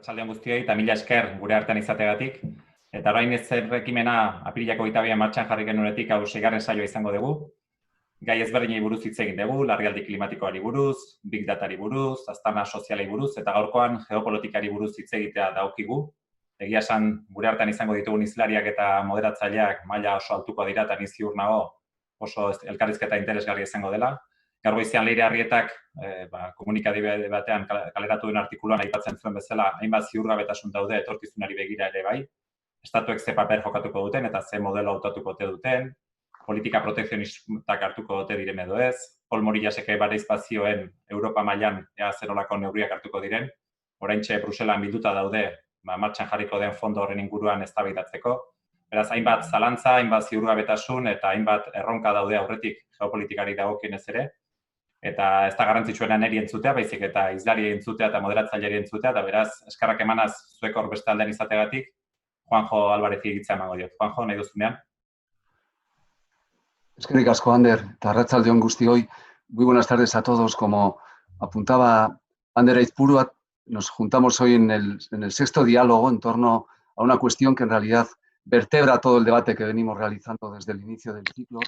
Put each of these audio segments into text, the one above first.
Arratsalde on guztioi, eta mila esker gure artean izateagatik. Eta orain ez ekimena apirilako 22 martxan jarri genuenetik hau 6. saioa izango dugu. Gai ezberdinei buruz hitz egin dugu, larrialdi klimatikoari buruz, big datari buruz, aztarna sozialei buruz, eta gaurkoan geopolitikari buruz hitz egitea dagokigu. Egia esan gure artean izango ditugun hizlariak eta moderatzaileak maila oso altuko dira, eta ni ziur nago oso elkarrizketa interesgarria izango dela. Gaur goizean Leire Arrietak komunikabide batean kaleratu den artikuluan aipatzen zuen bezala, hainbat ziurgabetasun daude etorkizunari begira ere bai. Estatuek ze paper jokatuko duten eta ze modelo hautatuko ote duten, politika protekzionistak hartuko ote diren edo ez, Pol Morillasek bareizpazioen Europa mailan ea zerolako neurriak hartuko diren, oraintxe Bruselan bilduta daude, martxan jarriko den fondo horren inguruan eztabaidatzeko. Beraz, hainbat zalantza, hainbat ziurgabetasun eta hainbat erronka daude aurretik geopolitikari dagokionez ere. Eta ez da garrantzitsuena niri entzutea, baizik eta hizlari entzutea eta moderatzaileari entzutea, eta beraz, eskerrak emanaz zuek hor beste aldean izateagatik, Juanjo Alvarezi egitzea emango diot. Juanjo, nahi duzunean? Eskerrik asko, Ander, eta arratsalde on guztioi. Muy buenas tardes a todos. Como apuntaba Ander Aizpuru, nos juntamos hoy en el 6º diálogo en torno a una cuestión que en realidad vertebra todo el debate que venimos realizando desde el inicio del ciclo.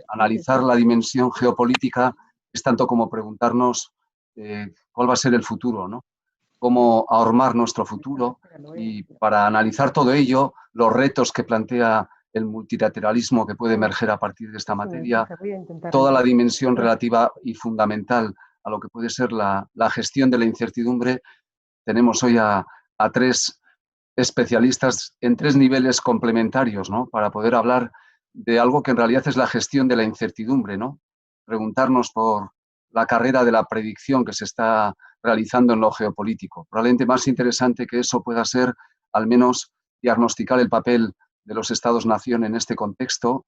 Analizar la dimensión geopolítica es tanto como preguntarnos cuál va a ser el futuro, ¿no? Cómo ahormar nuestro futuro, y para analizar todo ello, los retos que plantea el multilateralismo que puede emerger a partir de esta materia, toda la dimensión relativa y fundamental a lo que puede ser la gestión de la incertidumbre. Tenemos hoy a 3 especialistas en 3 niveles complementarios, ¿no? Para poder hablar de algo que en realidad es la gestión de la incertidumbre, ¿no? Preguntarnos por la carrera de la predicción que se está realizando en lo geopolítico. Probablemente más interesante que eso pueda ser, al menos, diagnosticar el papel de los Estados-nación en este contexto,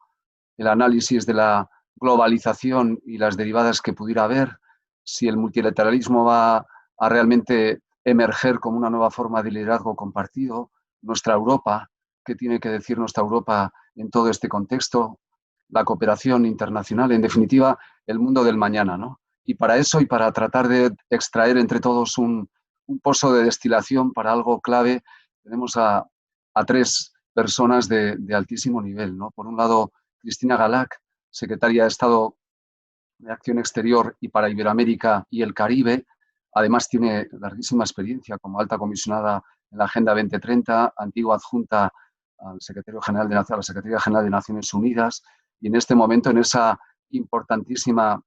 el análisis de la globalización y las derivadas que pudiera haber, si el multilateralismo va a realmente emerger como una nueva forma de liderazgo compartido, nuestra Europa, qué tiene que decir nuestra Europa en todo este contexto, la cooperación internacional, en definitiva, el mundo del mañana, ¿no? Y para eso, y para tratar de extraer entre todos un pozo de destilación para algo clave, tenemos a 3 personas de altísimo nivel, ¿no? Por un lado, Cristina Galac, secretaria de Estado de Acción Exterior y para Iberoamérica y el Caribe. Además, tiene larguísima experiencia como alta comisionada en la Agenda 2030, antigua adjunta al Secretario General de la Secretaría General de Naciones Unidas, y en este momento, en esa importantísima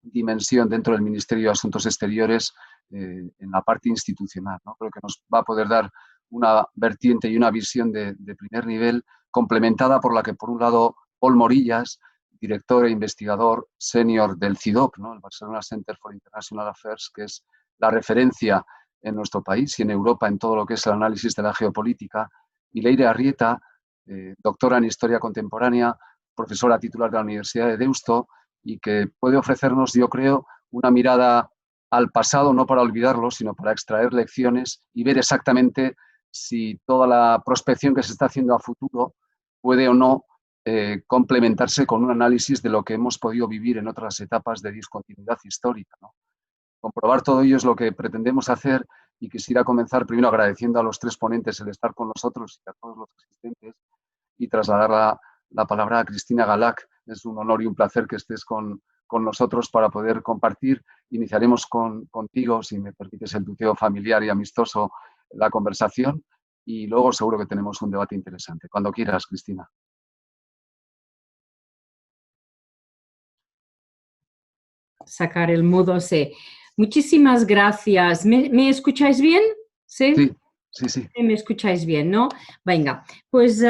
dimensión dentro del Ministerio de Asuntos Exteriores, en la parte institucional, ¿no? Creo que nos va a poder dar una vertiente y una visión de primer nivel, complementada por la que, por un lado, Pol Morillas, director e investigador senior del CIDOP, ¿no? El Barcelona Center for International Affairs, que es la referencia en nuestro país y en Europa en todo lo que es el análisis de la geopolítica, y Leire Arrieta, doctora en Historia Contemporánea, profesora titular de la Universidad de Deusto, y que puede ofrecernos, yo creo, una mirada al pasado, no para olvidarlo, sino para extraer lecciones y ver exactamente si toda la prospección que se está haciendo a futuro puede o no complementarse con un análisis de lo que hemos podido vivir en otras etapas de discontinuidad histórica, ¿no? Comprobar todo ello es lo que pretendemos hacer, y quisiera comenzar primero agradeciendo a los 3 ponentes el estar con nosotros y a todos los asistentes, y trasladar la palabra a Cristina Galac. Es un honor y un placer que estés con nosotros para poder compartir. Iniciaremos contigo, si me permites el tuteo familiar y amistoso, la conversación, y luego seguro que tenemos un debate interesante. Cuando quieras, Cristina. Sacar el modo C. Muchísimas gracias. ¿Me escucháis bien? ¿Sí? Sí, sí, sí. ¿Me escucháis bien, no? Venga, pues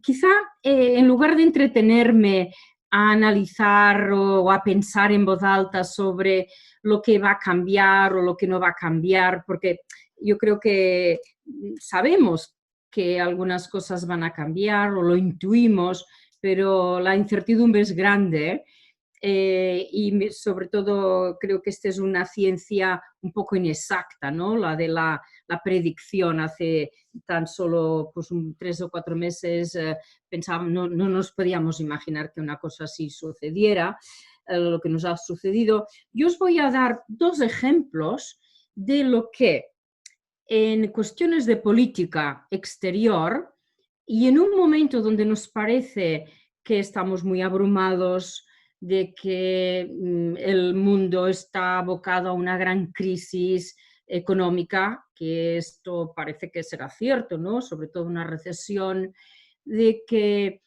quizá en lugar de entretenerme a analizar o a pensar en voz alta sobre lo que va a cambiar o lo que no va a cambiar, porque yo creo que sabemos que algunas cosas van a cambiar o lo intuimos, pero la incertidumbre es grande. Y sobre todo creo que esta es una ciencia un poco inexacta, ¿no? La de la predicción. Hace tan solo pues, 3 o 4 meses pensábamos, no nos podíamos imaginar que una cosa así sucediera, lo que nos ha sucedido. Yo os voy a dar 2 ejemplos de lo que en cuestiones de política exterior y en un momento donde nos parece que estamos muy abrumados, de que el mundo está abocado a una gran crisis económica, que esto parece que será cierto, ¿no? Sobre todo una recesión, de que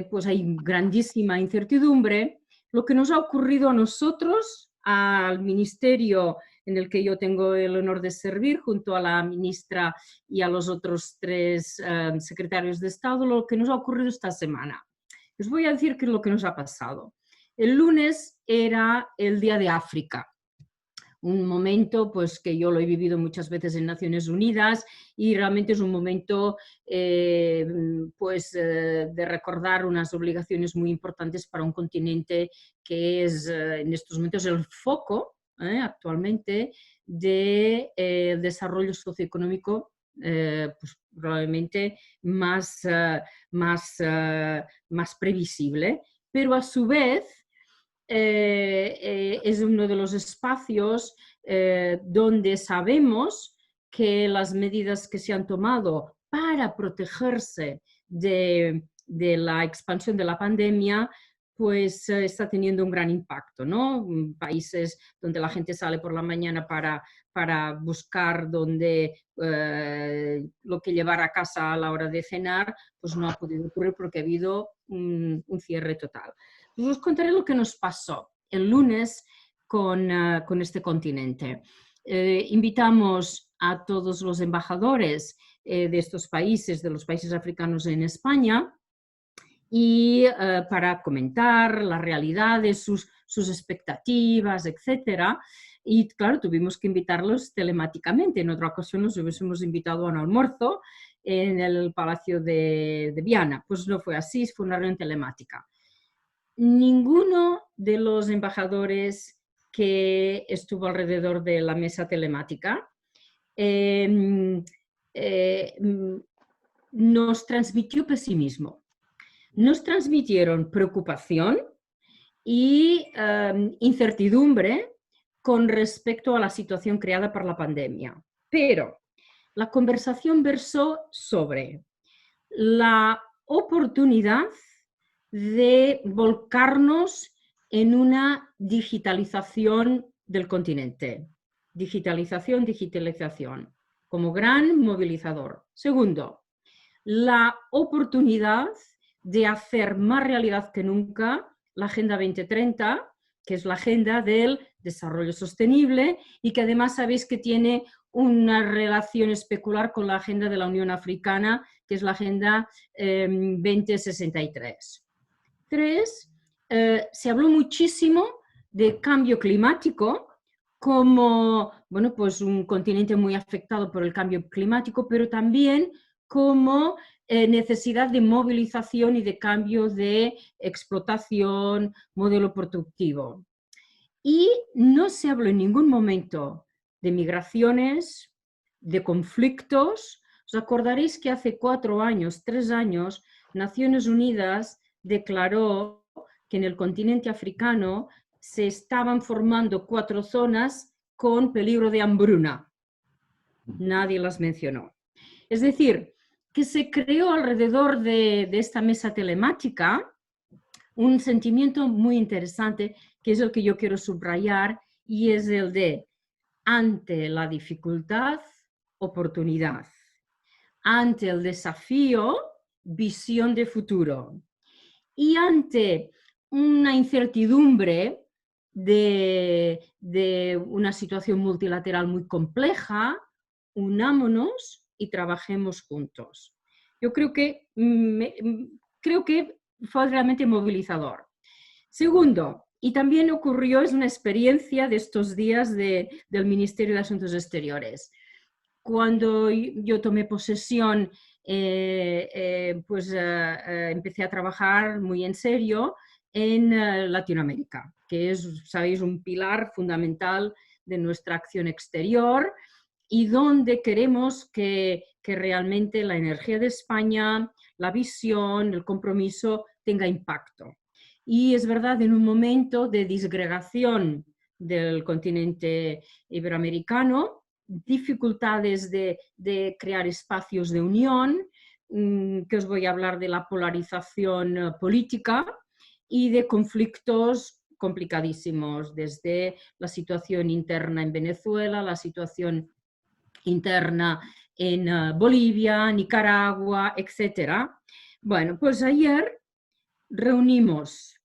pues hay grandísima incertidumbre. Lo que nos ha ocurrido a nosotros, al ministerio en el que yo tengo el honor de servir, junto a la ministra y a los otros 3 secretarios de Estado, lo que nos ha ocurrido esta semana. Os voy a decir qué es lo que nos ha pasado. El lunes era el Día de África, un momento pues, que yo lo he vivido muchas veces en Naciones Unidas y realmente es un momento de recordar unas obligaciones muy importantes para un continente que es en estos momentos el foco actualmente de desarrollo socioeconómico pues probablemente más previsible, pero a su vez es uno de los espacios donde sabemos que las medidas que se han tomado para protegerse de la expansión de la pandemia pues está teniendo un gran impacto, ¿no? Países donde la gente sale por la mañana para buscar lo que llevar a casa a la hora de cenar, pues no ha podido ocurrir porque ha habido un cierre total. Os contaré lo que nos pasó el lunes con este continente. Invitamos a todos los embajadores de estos países, de los países africanos en España, y para comentar las realidades, sus expectativas, etc. Y claro, tuvimos que invitarlos telemáticamente. En otra ocasión los hubiésemos invitado a un almuerzo en el Palacio de Viana. Pues no fue así, fue una reunión telemática. Ninguno de los embajadores que estuvo alrededor de la mesa telemática nos transmitió pesimismo. Nos transmitieron preocupación y incertidumbre con respecto a la situación creada por la pandemia. Pero la conversación versó sobre la oportunidad de volcarnos en una digitalización del continente. Digitalización como gran movilizador. Segundo, la oportunidad de hacer más realidad que nunca la Agenda 2030, que es la agenda del desarrollo sostenible y que además sabéis que tiene una relación especular con la agenda de la Unión Africana, que es la Agenda 2063. 3. Se habló muchísimo de cambio climático como pues un continente muy afectado por el cambio climático, pero también como necesidad de movilización y de cambio de explotación, modelo productivo. Y no se habló en ningún momento de migraciones, de conflictos. Os acordaréis que hace 3 años, Naciones Unidas declaró que en el continente africano se estaban formando 4 zonas con peligro de hambruna. Nadie las mencionó. Es decir, que se creó alrededor de esta mesa telemática un sentimiento muy interesante, que es el que yo quiero subrayar, y es el de ante la dificultad, oportunidad. Ante el desafío, visión de futuro. Y ante una incertidumbre de una situación multilateral muy compleja, unámonos y trabajemos juntos. Yo creo que fue realmente movilizador. Segundo, y también ocurrió, es una experiencia de estos días del Ministerio de Asuntos Exteriores. Cuando yo tomé posesión, empecé a trabajar muy en serio en Latinoamérica, que es, sabéis, un pilar fundamental de nuestra acción exterior y donde queremos que realmente la energía de España, la visión, el compromiso tenga impacto. Y es verdad, en un momento de disgregación del continente iberoamericano, dificultades de crear espacios de unión, que os voy a hablar de la polarización política y de conflictos complicadísimos, desde la situación interna en Venezuela, la situación interna en Bolivia, Nicaragua, etc. Bueno, pues ayer reunimos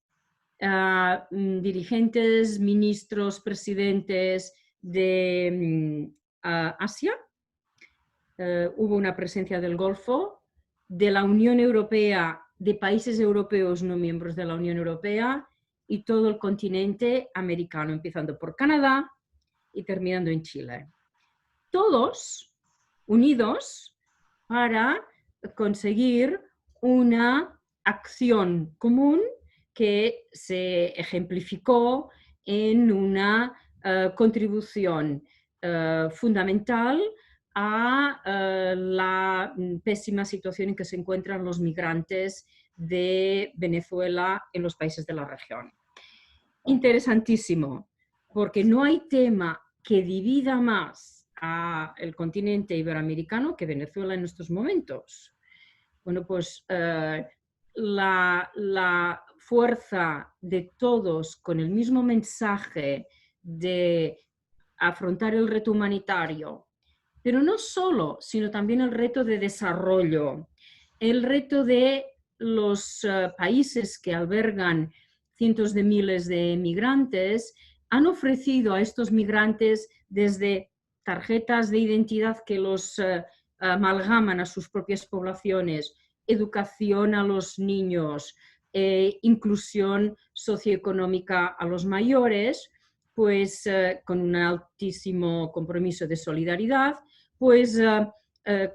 a dirigentes, ministros, presidentes de Asia, hubo una presencia del Golfo, de la Unión Europea, de países europeos no miembros de la Unión Europea y todo el continente americano, empezando por Canadá y terminando en Chile. Todos unidos para conseguir una acción común que se ejemplificó en una contribución fundamental a la pésima situación en que se encuentran los migrantes de Venezuela en los países de la región. Interesantísimo, porque no hay tema que divida más al continente iberoamericano que Venezuela en estos momentos. Bueno, pues la fuerza de todos con el mismo mensaje de afrontar el reto humanitario, pero no solo, sino también el reto de desarrollo, el reto de los países que albergan cientos de miles de migrantes, han ofrecido a estos migrantes desde tarjetas de identidad que los amalgaman a sus propias poblaciones, educación a los niños, inclusión socioeconómica a los mayores, pues con un altísimo compromiso de solidaridad, pues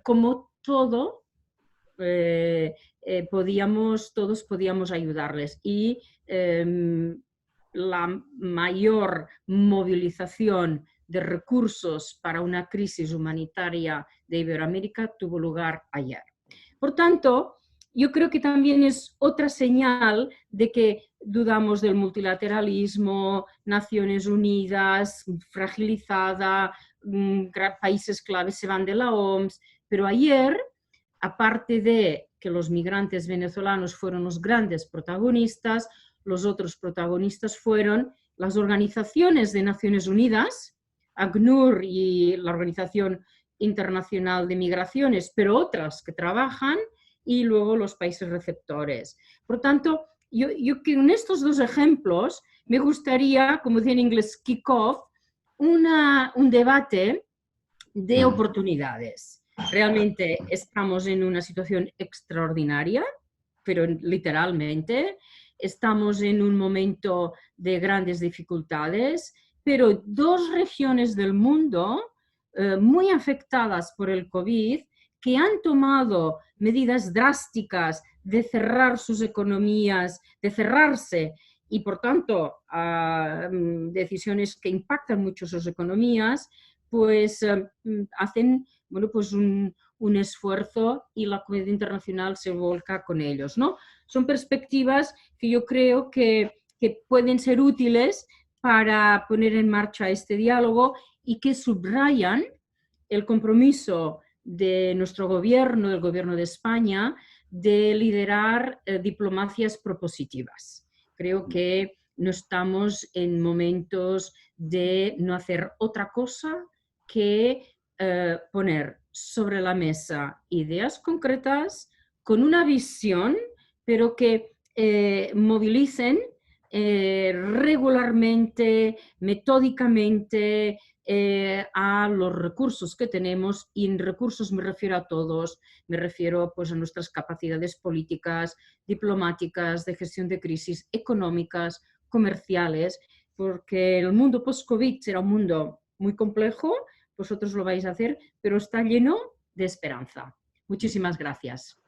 como todo, todos podíamos ayudarles. Y la mayor movilización de recursos para una crisis humanitaria de Iberoamérica tuvo lugar ayer. Por tanto, yo creo que también es otra señal de que dudamos del multilateralismo, Naciones Unidas, fragilizada, países claves se van de la OMS, pero ayer, aparte de que los migrantes venezolanos fueron los grandes protagonistas, los otros protagonistas fueron las organizaciones de Naciones Unidas, ACNUR y la Organización Internacional de Migraciones, pero otras que trabajan, y luego los países receptores. Por tanto, yo en estos dos ejemplos me gustaría, como dice en inglés, kick off, un debate de oportunidades. Realmente estamos en una situación extraordinaria, pero literalmente estamos en un momento de grandes dificultades, pero dos regiones del mundo muy afectadas por el COVID, que han tomado medidas drásticas de cerrar sus economías, de cerrarse y por tanto decisiones que impactan mucho sus economías, pues hacen pues un esfuerzo y la comunidad internacional se volca con ellos, ¿no? Son perspectivas que yo creo que pueden ser útiles para poner en marcha este diálogo y que subrayan el compromiso de nuestro gobierno, del gobierno de España, de liderar diplomacias propositivas. Creo que no estamos en momentos de no hacer otra cosa que poner sobre la mesa ideas concretas con una visión, pero que movilicen regularmente, metódicamente, a los recursos que tenemos, y en recursos me refiero a todos, me refiero pues a nuestras capacidades políticas, diplomáticas, de gestión de crisis, económicas, comerciales, porque el mundo post-COVID será un mundo muy complejo, vosotros lo vais a hacer, pero está lleno de esperanza. Muchísimas gracias.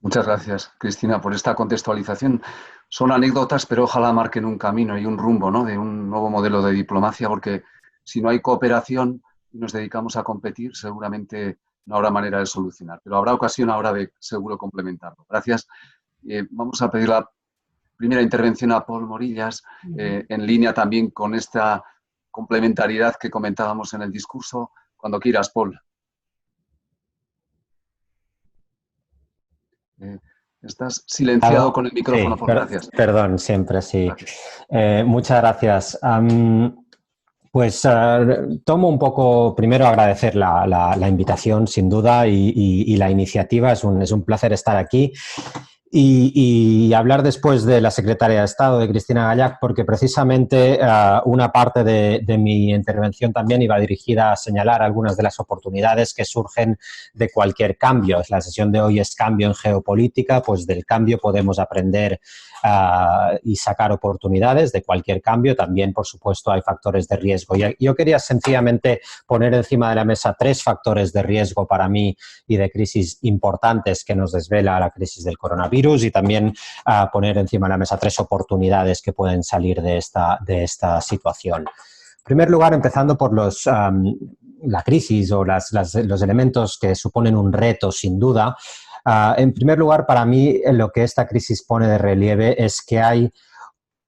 Muchas gracias, Cristina, por esta contextualización. Son anécdotas, pero ojalá marquen un camino y un rumbo, ¿no?, de un nuevo modelo de diplomacia, porque si no hay cooperación y nos dedicamos a competir, seguramente no habrá manera de solucionar. Pero habrá ocasión ahora de seguro complementarlo. Gracias. Vamos a pedir la primera intervención a Pol Morillas, en línea también con esta complementariedad que comentábamos en el discurso. Cuando quieras, Paul. Estás silenciado con el micrófono, Sí, Paul. Gracias. perdón, siempre sí. Gracias. Muchas gracias. Tomo un poco, primero agradecer la invitación, sin duda, y la iniciativa. Es un placer estar aquí. Y hablar después de la secretaria de Estado, de Cristina Gallach, porque precisamente una parte de mi intervención también iba dirigida a señalar algunas de las oportunidades que surgen de cualquier cambio. La sesión de hoy es cambio en geopolítica, pues del cambio podemos aprender y sacar oportunidades de cualquier cambio. También, por supuesto, hay factores de riesgo. Y yo quería sencillamente poner encima de la mesa 3 factores de riesgo para mí y de crisis importantes que nos desvela la crisis del coronavirus, y también poner encima de la mesa 3 oportunidades que pueden salir de esta situación. En primer lugar, empezando por la crisis o los elementos que suponen un reto, sin duda. En primer lugar, para mí, lo que esta crisis pone de relieve es que hay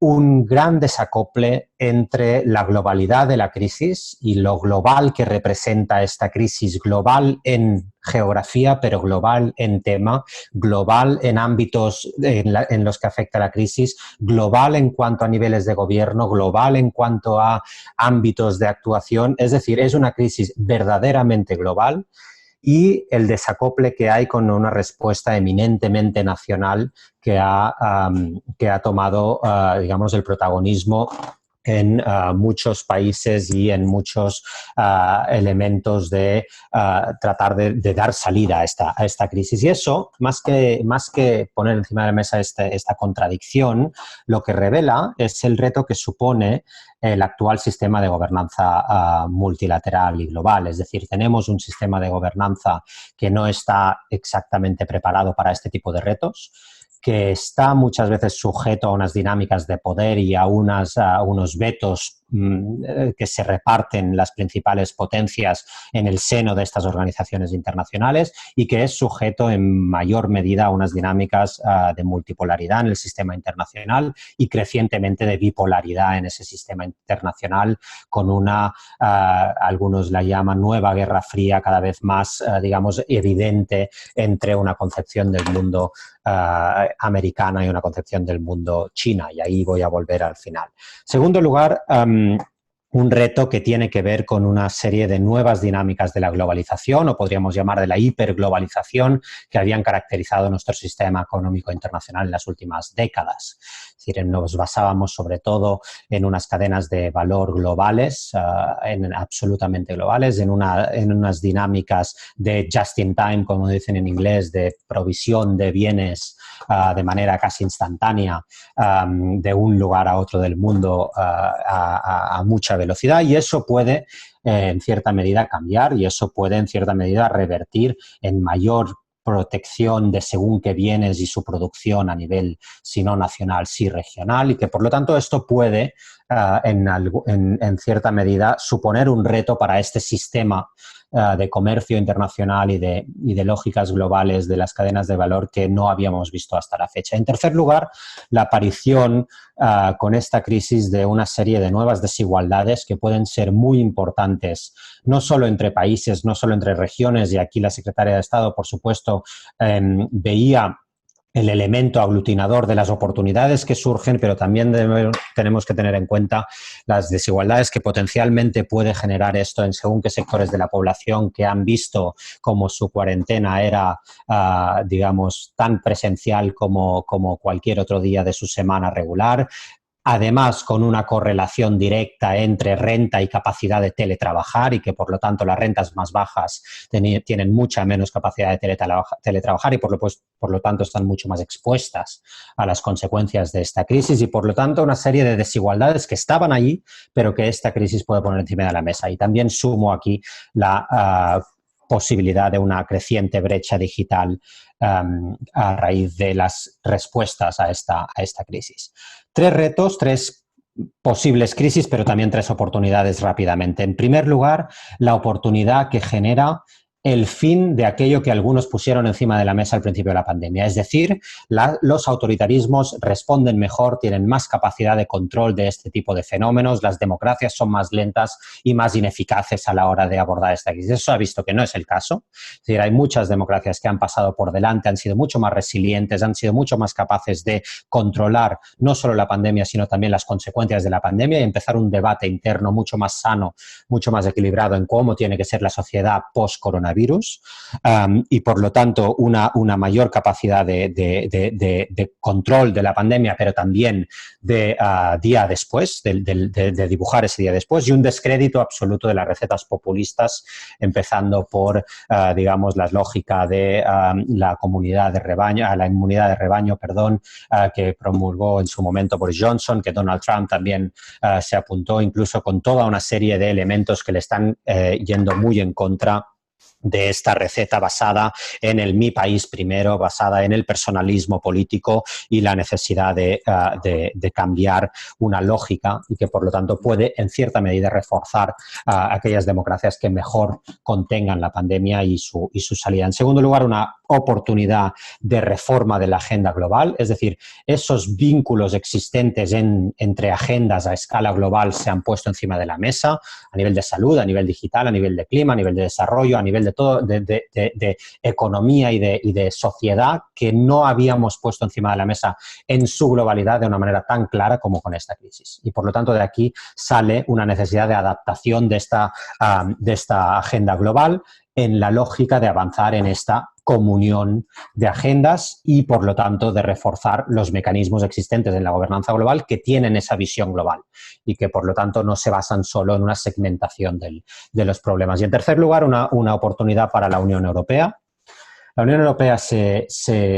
un gran desacople entre la globalidad de la crisis y lo global que representa esta crisis, global en geografía, pero global en tema, global en ámbitos en los que afecta la crisis, global en cuanto a niveles de gobierno, global en cuanto a ámbitos de actuación. Es decir, es una crisis verdaderamente global, y el desacople que hay con una respuesta eminentemente nacional que ha tomado, digamos, el protagonismo en muchos países y en muchos elementos de tratar de dar salida a esta crisis. Y eso, más que poner encima de la mesa esta contradicción, lo que revela es el reto que supone el actual sistema de gobernanza multilateral y global. Es decir, tenemos un sistema de gobernanza que no está exactamente preparado para este tipo de retos, que está muchas veces sujeto a unas dinámicas de poder y a unos vetos que se reparten las principales potencias en el seno de estas organizaciones internacionales, y que es sujeto en mayor medida a unas dinámicas de multipolaridad en el sistema internacional y crecientemente de bipolaridad en ese sistema internacional, con algunos la llaman nueva guerra fría, cada vez más, digamos, evidente entre una concepción del mundo americana y una concepción del mundo china, y ahí voy a volver al final. Segundo lugar, un reto que tiene que ver con una serie de nuevas dinámicas de la globalización, o podríamos llamar de la hiperglobalización, que habían caracterizado nuestro sistema económico internacional en las últimas décadas. Es decir, nos basábamos sobre todo en unas cadenas de valor globales, absolutamente globales, en unas dinámicas de just in time, como dicen en inglés, de provisión de bienes de manera casi instantánea de un lugar a otro del mundo a mucha velocidad, y eso puede en cierta medida cambiar, y eso puede en cierta medida revertir en mayor protección de según qué bienes y su producción a nivel, si no nacional, sí regional, y que por lo tanto esto puede en cierta medida suponer un reto para este sistema de comercio internacional y de lógicas globales de las cadenas de valor que no habíamos visto hasta la fecha. En tercer lugar, la aparición con esta crisis de una serie de nuevas desigualdades que pueden ser muy importantes, no solo entre países, no solo entre regiones, y aquí la Secretaria de Estado, por supuesto, veía el elemento aglutinador de las oportunidades que surgen, pero también tenemos que tener en cuenta las desigualdades que potencialmente puede generar esto en según qué sectores de la población que han visto como su cuarentena era, digamos, tan presencial como cualquier otro día de su semana regular. Además, con una correlación directa entre renta y capacidad de teletrabajar, y que por lo tanto las rentas más bajas tienen mucha menos capacidad de teletrabajar y por lo tanto están mucho más expuestas a las consecuencias de esta crisis, y por lo tanto una serie de desigualdades que estaban allí, pero que esta crisis puede poner encima de la mesa. Y también sumo aquí la posibilidad de una creciente brecha digital a raíz de las respuestas a esta crisis. 3 retos, 3 posibles crisis, pero también 3 oportunidades rápidamente. En primer lugar, la oportunidad que genera el fin de aquello que algunos pusieron encima de la mesa al principio de la pandemia. Es decir, los autoritarismos responden mejor, tienen más capacidad de control de este tipo de fenómenos, las democracias son más lentas y más ineficaces a la hora de abordar esta crisis. Eso se ha visto que no es el caso. Es decir, hay muchas democracias que han pasado por delante, han sido mucho más resilientes, han sido mucho más capaces de controlar no solo la pandemia, sino también las consecuencias de la pandemia y empezar un debate interno mucho más sano, mucho más equilibrado en cómo tiene que ser la sociedad post-coronavirus. Y por lo tanto una mayor capacidad de control de la pandemia, pero también de día después, de dibujar ese día después, y un descrédito absoluto de las recetas populistas, empezando por, digamos, la lógica de la comunidad de rebaño, la inmunidad de rebaño, perdón, que promulgó en su momento Boris Johnson, que Donald Trump también se apuntó, incluso con toda una serie de elementos que le están yendo muy en contra de esta receta basada en el mi país primero, basada en el personalismo político y la necesidad de cambiar una lógica y que por lo tanto puede en cierta medida reforzar aquellas democracias que mejor contengan la pandemia y su salida. En segundo lugar, una oportunidad de reforma de la agenda global, es decir, esos vínculos existentes entre agendas a escala global se han puesto encima de la mesa a nivel de salud, a nivel digital, a nivel de clima, a nivel de desarrollo, a nivel de todo, de economía y de sociedad, que no habíamos puesto encima de la mesa en su globalidad de una manera tan clara como con esta crisis. Y por lo tanto de aquí sale una necesidad de adaptación de esta agenda global en la lógica de avanzar en esta comunión de agendas y, por lo tanto, de reforzar los mecanismos existentes en la gobernanza global que tienen esa visión global y que, por lo tanto, no se basan solo en una segmentación de los problemas. Y, en tercer lugar, una oportunidad para la Unión Europea. La Unión Europea se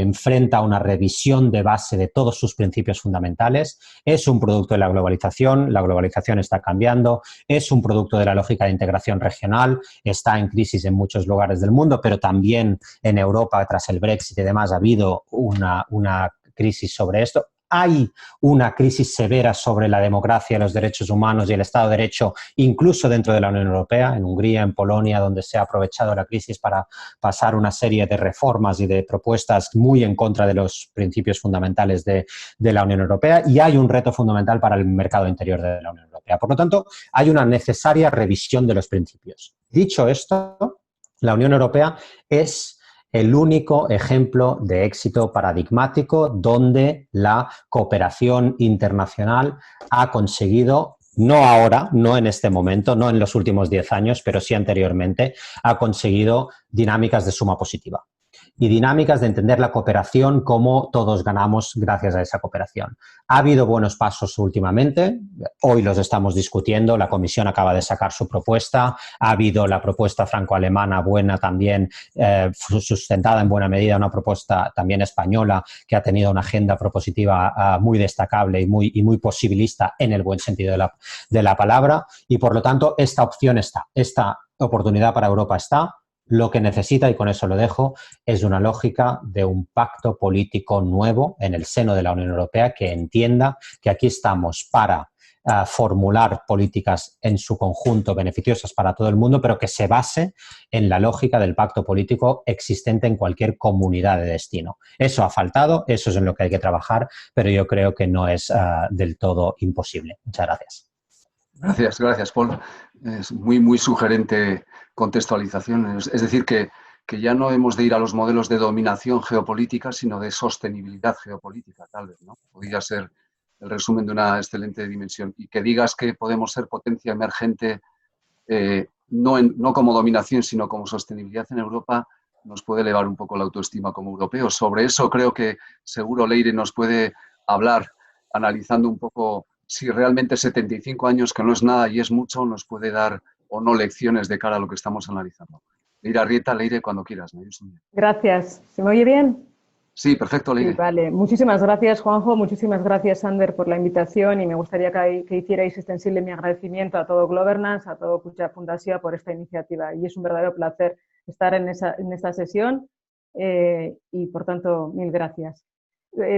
enfrenta a una revisión de base de todos sus principios fundamentales. Es un producto de la globalización está cambiando, es un producto de la lógica de integración regional, está en crisis en muchos lugares del mundo, pero también en Europa, tras el Brexit y demás, ha habido una crisis sobre esto. Hay una crisis severa sobre la democracia, los derechos humanos y el Estado de Derecho, incluso dentro de la Unión Europea, en Hungría, en Polonia, donde se ha aprovechado la crisis para pasar una serie de reformas y de propuestas muy en contra de los principios fundamentales de la Unión Europea, y hay un reto fundamental para el mercado interior de la Unión Europea. Por lo tanto, hay una necesaria revisión de los principios. Dicho esto, la Unión Europea es el único ejemplo de éxito paradigmático donde la cooperación internacional ha conseguido, no ahora, no en este momento, no en los últimos 10 años, pero sí anteriormente, ha conseguido dinámicas de suma positiva y dinámicas de entender la cooperación como todos ganamos gracias a esa cooperación. Ha habido buenos pasos últimamente, hoy los estamos discutiendo, la Comisión acaba de sacar su propuesta, ha habido la propuesta franco-alemana buena también, sustentada en buena medida, una propuesta también española que ha tenido una agenda propositiva muy destacable y muy posibilista en el buen sentido de la palabra, y por lo tanto esta opción está, esta oportunidad para Europa está. Lo que necesita, y con eso lo dejo, es una lógica de un pacto político nuevo en el seno de la Unión Europea que entienda que aquí estamos para formular políticas en su conjunto beneficiosas para todo el mundo, pero que se base en la lógica del pacto político existente en cualquier comunidad de destino. Eso ha faltado, eso es en lo que hay que trabajar, pero yo creo que no es del todo imposible. Muchas gracias. Gracias, Paul. Es muy sugerente contextualización. Es decir, que ya no hemos de ir a los modelos de dominación geopolítica, sino de sostenibilidad geopolítica, tal vez, ¿no? Podría ser el resumen de una excelente dimensión. Y que digas que podemos ser potencia emergente, no como dominación, sino como sostenibilidad en Europa, nos puede elevar un poco la autoestima como europeos. Sobre eso creo que seguro Leire nos puede hablar, analizando un poco si realmente 75 años, que no es nada y es mucho, nos puede dar o no lecciones de cara a lo que estamos analizando. Leire Arrieta, Leire, cuando quieras. Gracias. ¿Se me oye bien? Sí, perfecto, Leire. Sí, vale. Muchísimas gracias, Juanjo. Muchísimas gracias, Ander, por la invitación, y me gustaría que hicierais extensible mi agradecimiento a todo Governance, a todo Kutxa Fundació por esta iniciativa. Y es un verdadero placer estar en esta sesión y, por tanto, mil gracias.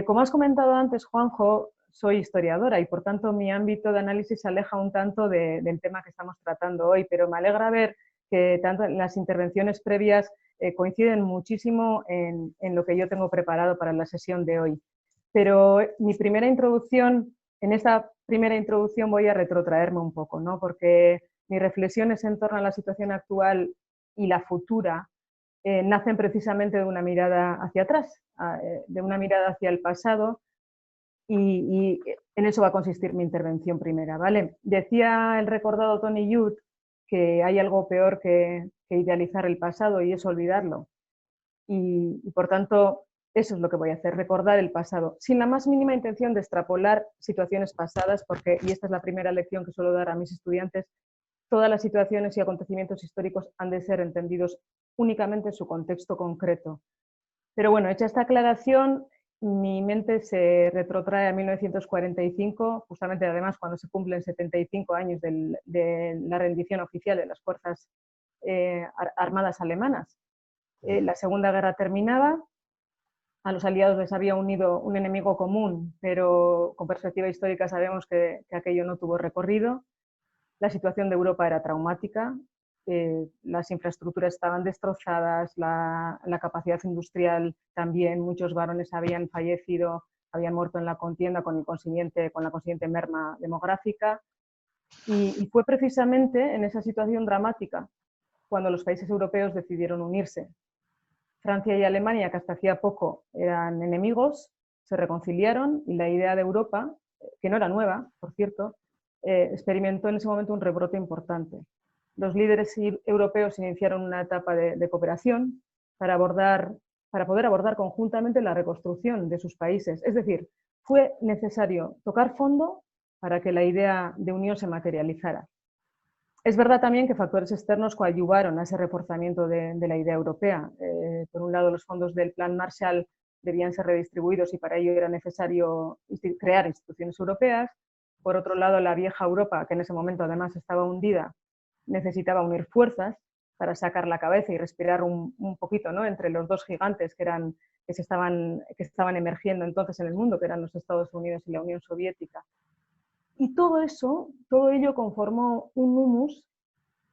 Como has comentado antes, Juanjo, soy historiadora y, por tanto, mi ámbito de análisis se aleja un tanto del tema que estamos tratando hoy, pero me alegra ver que tanto las intervenciones previas coinciden muchísimo en lo que yo tengo preparado para la sesión de hoy. Pero mi primera introducción, en esta primera introducción voy a retrotraerme un poco, ¿no? Porque mis reflexiones en torno a la situación actual y la futura nacen precisamente de una mirada hacia atrás, de una mirada hacia el pasado, y en eso va a consistir mi intervención primera, ¿vale? Decía el recordado Tony Judt que hay algo peor que idealizar el pasado y es olvidarlo. Y por tanto, eso es lo que voy a hacer, recordar el pasado, sin la más mínima intención de extrapolar situaciones pasadas, porque, y esta es la primera lección que suelo dar a mis estudiantes, todas las situaciones y acontecimientos históricos han de ser entendidos únicamente en su contexto concreto. Pero bueno, hecha esta aclaración, mi mente se retrotrae a 1945, justamente además cuando se cumplen 75 años de la rendición oficial de las fuerzas armadas alemanas. La Segunda Guerra terminaba, a los aliados les había unido un enemigo común, pero con perspectiva histórica sabemos que aquello no tuvo recorrido. La situación de Europa era traumática, las infraestructuras estaban destrozadas, la capacidad industrial también, muchos varones habían fallecido, habían muerto en la contienda con la consiguiente merma demográfica, y fue precisamente en esa situación dramática cuando los países europeos decidieron unirse. Francia y Alemania, que hasta hacía poco eran enemigos, se reconciliaron y la idea de Europa, que no era nueva, por cierto, experimentó en ese momento un rebrote importante. Los líderes europeos iniciaron una etapa de cooperación para poder abordar conjuntamente la reconstrucción de sus países. Es decir, fue necesario tocar fondo para que la idea de unión se materializara. Es verdad también que factores externos coadyuvaron a ese reforzamiento de la idea europea. Por un lado, los fondos del Plan Marshall debían ser redistribuidos y para ello era necesario crear instituciones europeas. Por otro lado, la vieja Europa, que en ese momento además estaba hundida, necesitaba unir fuerzas para sacar la cabeza y respirar un poquito, ¿no?, entre los dos gigantes que estaban emergiendo entonces en el mundo, que eran los Estados Unidos y la Unión Soviética. Y todo ello conformó un humus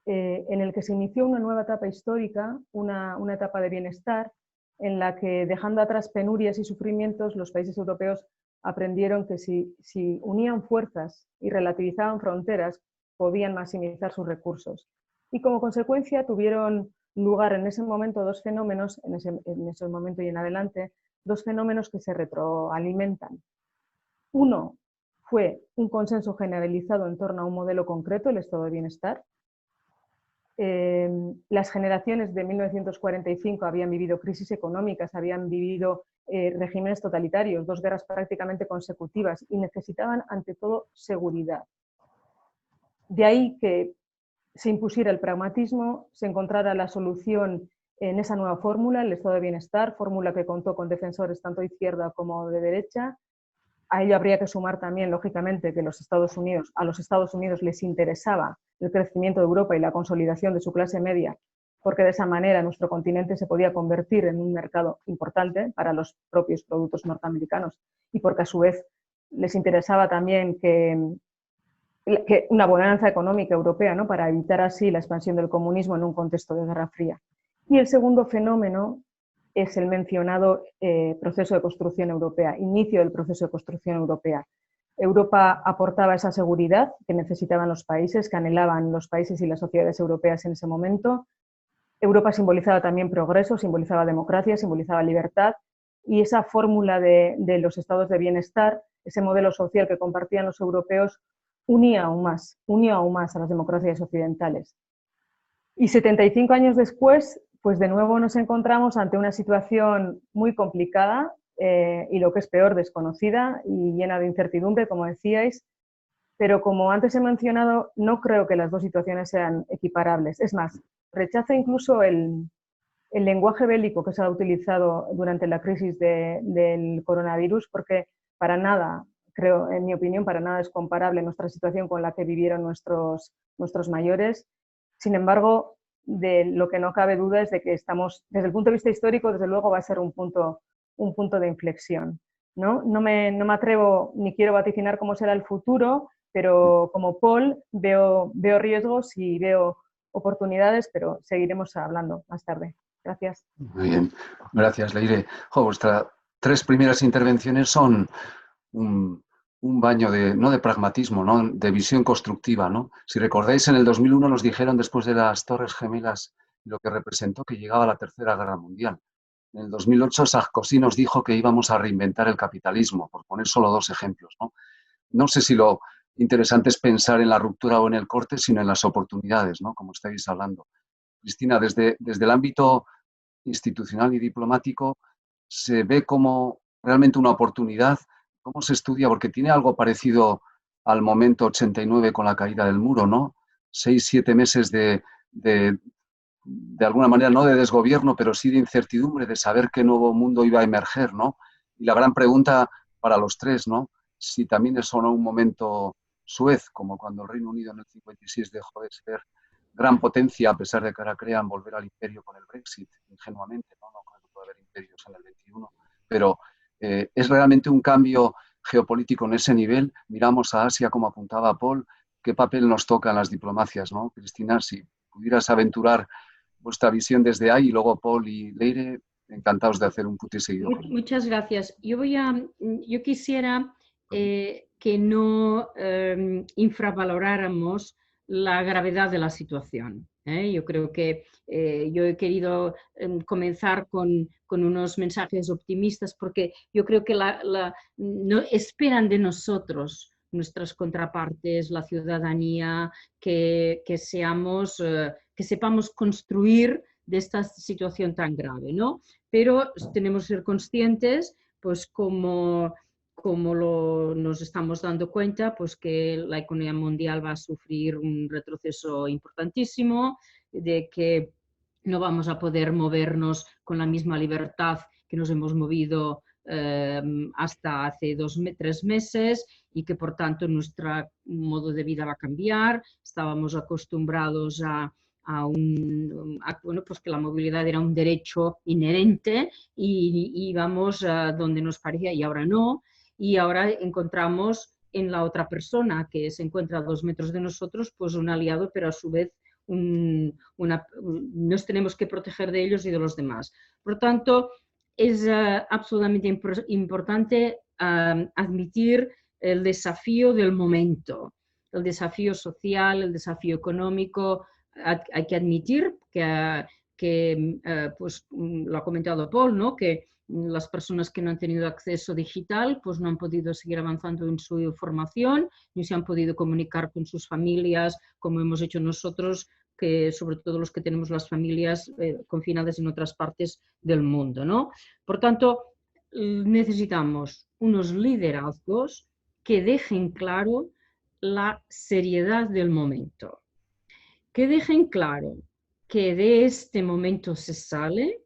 en el que se inició una nueva etapa histórica, una etapa de bienestar, en la que, dejando atrás penurias y sufrimientos, los países europeos aprendieron que si unían fuerzas y relativizaban fronteras, podían maximizar sus recursos. Y como consecuencia tuvieron lugar en ese momento dos fenómenos, en ese momento y en adelante, dos fenómenos que se retroalimentan. Uno fue un consenso generalizado en torno a un modelo concreto, el estado de bienestar. Las generaciones de 1945 habían vivido crisis económicas, habían vivido regímenes totalitarios, dos guerras prácticamente consecutivas y necesitaban ante todo seguridad. De ahí que se impusiera el pragmatismo, se encontrara la solución en esa nueva fórmula, el estado de bienestar, fórmula que contó con defensores tanto de izquierda como de derecha. A ello habría que sumar también, lógicamente, que a los Estados Unidos les interesaba el crecimiento de Europa y la consolidación de su clase media, porque de esa manera nuestro continente se podía convertir en un mercado importante para los propios productos norteamericanos y porque a su vez les interesaba también que una bonanza económica europea, ¿no?, para evitar así la expansión del comunismo en un contexto de Guerra Fría. Y el segundo fenómeno es el mencionado proceso de construcción europea, inicio del proceso de construcción europea. Europa aportaba esa seguridad que necesitaban los países, que anhelaban los países y las sociedades europeas en ese momento. Europa simbolizaba también progreso, simbolizaba democracia, simbolizaba libertad, y esa fórmula de los estados de bienestar, ese modelo social que compartían los europeos, unía aún más a las democracias occidentales. Y 75 años después, pues de nuevo nos encontramos ante una situación muy complicada y, lo que es peor, desconocida y llena de incertidumbre, como decíais, pero como antes he mencionado, no creo que las dos situaciones sean equiparables. Es más, rechazo incluso el lenguaje bélico que se ha utilizado durante la crisis del coronavirus, porque para nada, creo, en mi opinión, para nada es comparable nuestra situación con la que vivieron nuestros mayores. Sin embargo, de lo que no cabe duda es de que estamos, desde el punto de vista histórico, desde luego va a ser un punto de inflexión, ¿no? No me atrevo ni quiero vaticinar cómo será el futuro, pero como Paul veo riesgos y veo oportunidades, pero seguiremos hablando más tarde. Gracias. Muy bien, gracias, Leire. Vuestras 3 primeras intervenciones son un baño no de pragmatismo, ¿no? De visión constructiva, ¿no? Si recordáis, en el 2001 nos dijeron, después de las Torres Gemelas, lo que representó que llegaba la Tercera Guerra Mundial. En el 2008 Sarkozy nos dijo que íbamos a reinventar el capitalismo, por poner solo 2 ejemplos, ¿no? No sé si lo interesante es pensar en la ruptura o en el corte, sino en las oportunidades, ¿no? Como estáis hablando. Cristina, desde el ámbito institucional y diplomático, se ve como realmente una oportunidad. ¿Cómo se estudia? Porque tiene algo parecido al momento 89 con la caída del muro, ¿no? 6, 7 meses de alguna manera, no de desgobierno, pero sí de incertidumbre, de saber qué nuevo mundo iba a emerger, ¿no? Y la gran pregunta para los 3, ¿no? Si también es o no un momento Suez, como cuando el Reino Unido en el 56 dejó de ser gran potencia, a pesar de que ahora crean volver al imperio con el Brexit, ingenuamente, ¿no? No creo que pueda haber imperios en el 21, pero es realmente un cambio geopolítico en ese nivel. Miramos a Asia, como apuntaba Paul, ¿qué papel nos toca en las diplomacias, ¿no? Cristina, si pudieras aventurar vuestra visión desde ahí, y luego Paul y Leire, encantados de hacer un punto y seguido. Muchas gracias. Yo quisiera que no infravaloráramos la gravedad de la situación. Yo creo que yo he querido comenzar con unos mensajes optimistas porque yo creo que no, esperan de nosotros, nuestras contrapartes, la ciudadanía, que sepamos construir de esta situación tan grave, ¿no? Pero tenemos que ser conscientes, pues como nos estamos dando cuenta, pues que la economía mundial va a sufrir un retroceso importantísimo, de que no vamos a poder movernos con la misma libertad que nos hemos movido hasta hace 3 meses y que por tanto nuestro modo de vida va a cambiar. Estábamos acostumbrados bueno, pues que la movilidad era un derecho inherente y íbamos donde nos parecía y ahora no. Y ahora encontramos en la otra persona que se encuentra a 2 metros de nosotros, pues un aliado, pero a su vez nos tenemos que proteger de ellos y de los demás. Por lo tanto, es absolutamente importante admitir el desafío del momento, el desafío social, el desafío económico. Hay que admitir que pues lo ha comentado Paul, ¿no? Que las personas que no han tenido acceso digital pues no han podido seguir avanzando en su formación, ni se han podido comunicar con sus familias como hemos hecho nosotros, que sobre todo los que tenemos las familias confinadas en otras partes del mundo, ¿no? Por tanto, necesitamos unos liderazgos que dejen claro la seriedad del momento, que dejen claro que de este momento se sale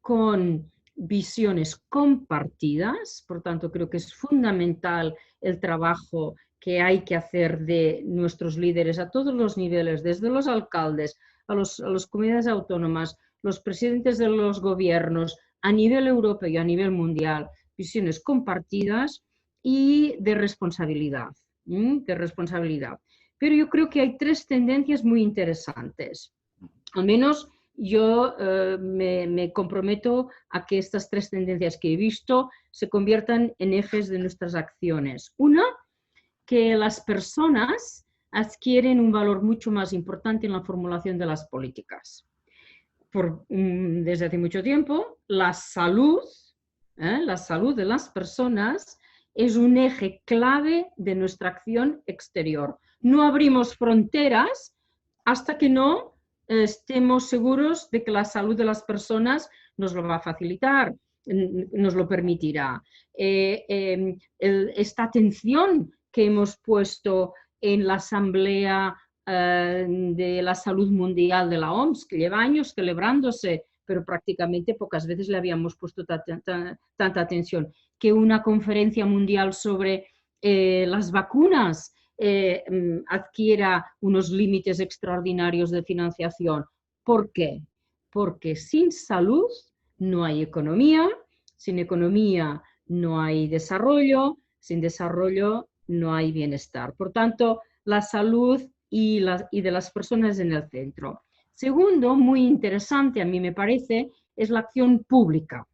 con visiones compartidas. Por tanto, creo que es fundamental el trabajo que hay que hacer de nuestros líderes a todos los niveles, desde los alcaldes a las comunidades autónomas, los presidentes de los gobiernos, a nivel europeo y a nivel mundial, visiones compartidas y de responsabilidad. Pero yo creo que hay 3 tendencias muy interesantes. Al menos yo me comprometo a que estas 3 tendencias que he visto se conviertan en ejes de nuestras acciones. Una, que las personas adquieren un valor mucho más importante en la formulación de las políticas. Desde hace mucho tiempo, la salud de las personas es un eje clave de nuestra acción exterior. No abrimos fronteras hasta que no estemos seguros de que la salud de las personas nos lo va a facilitar, nos lo permitirá. Esta atención que hemos puesto en la Asamblea de la Salud Mundial de la OMS, que lleva años celebrándose, pero prácticamente pocas veces le habíamos puesto tanta atención, que una conferencia mundial sobre las vacunas adquiera unos límites extraordinarios de financiación. ¿Por qué? Porque sin salud no hay economía, sin economía no hay desarrollo, sin desarrollo no hay bienestar. Por tanto, la salud y de las personas en el centro. Segundo, muy interesante a mí me parece, es la acción pública.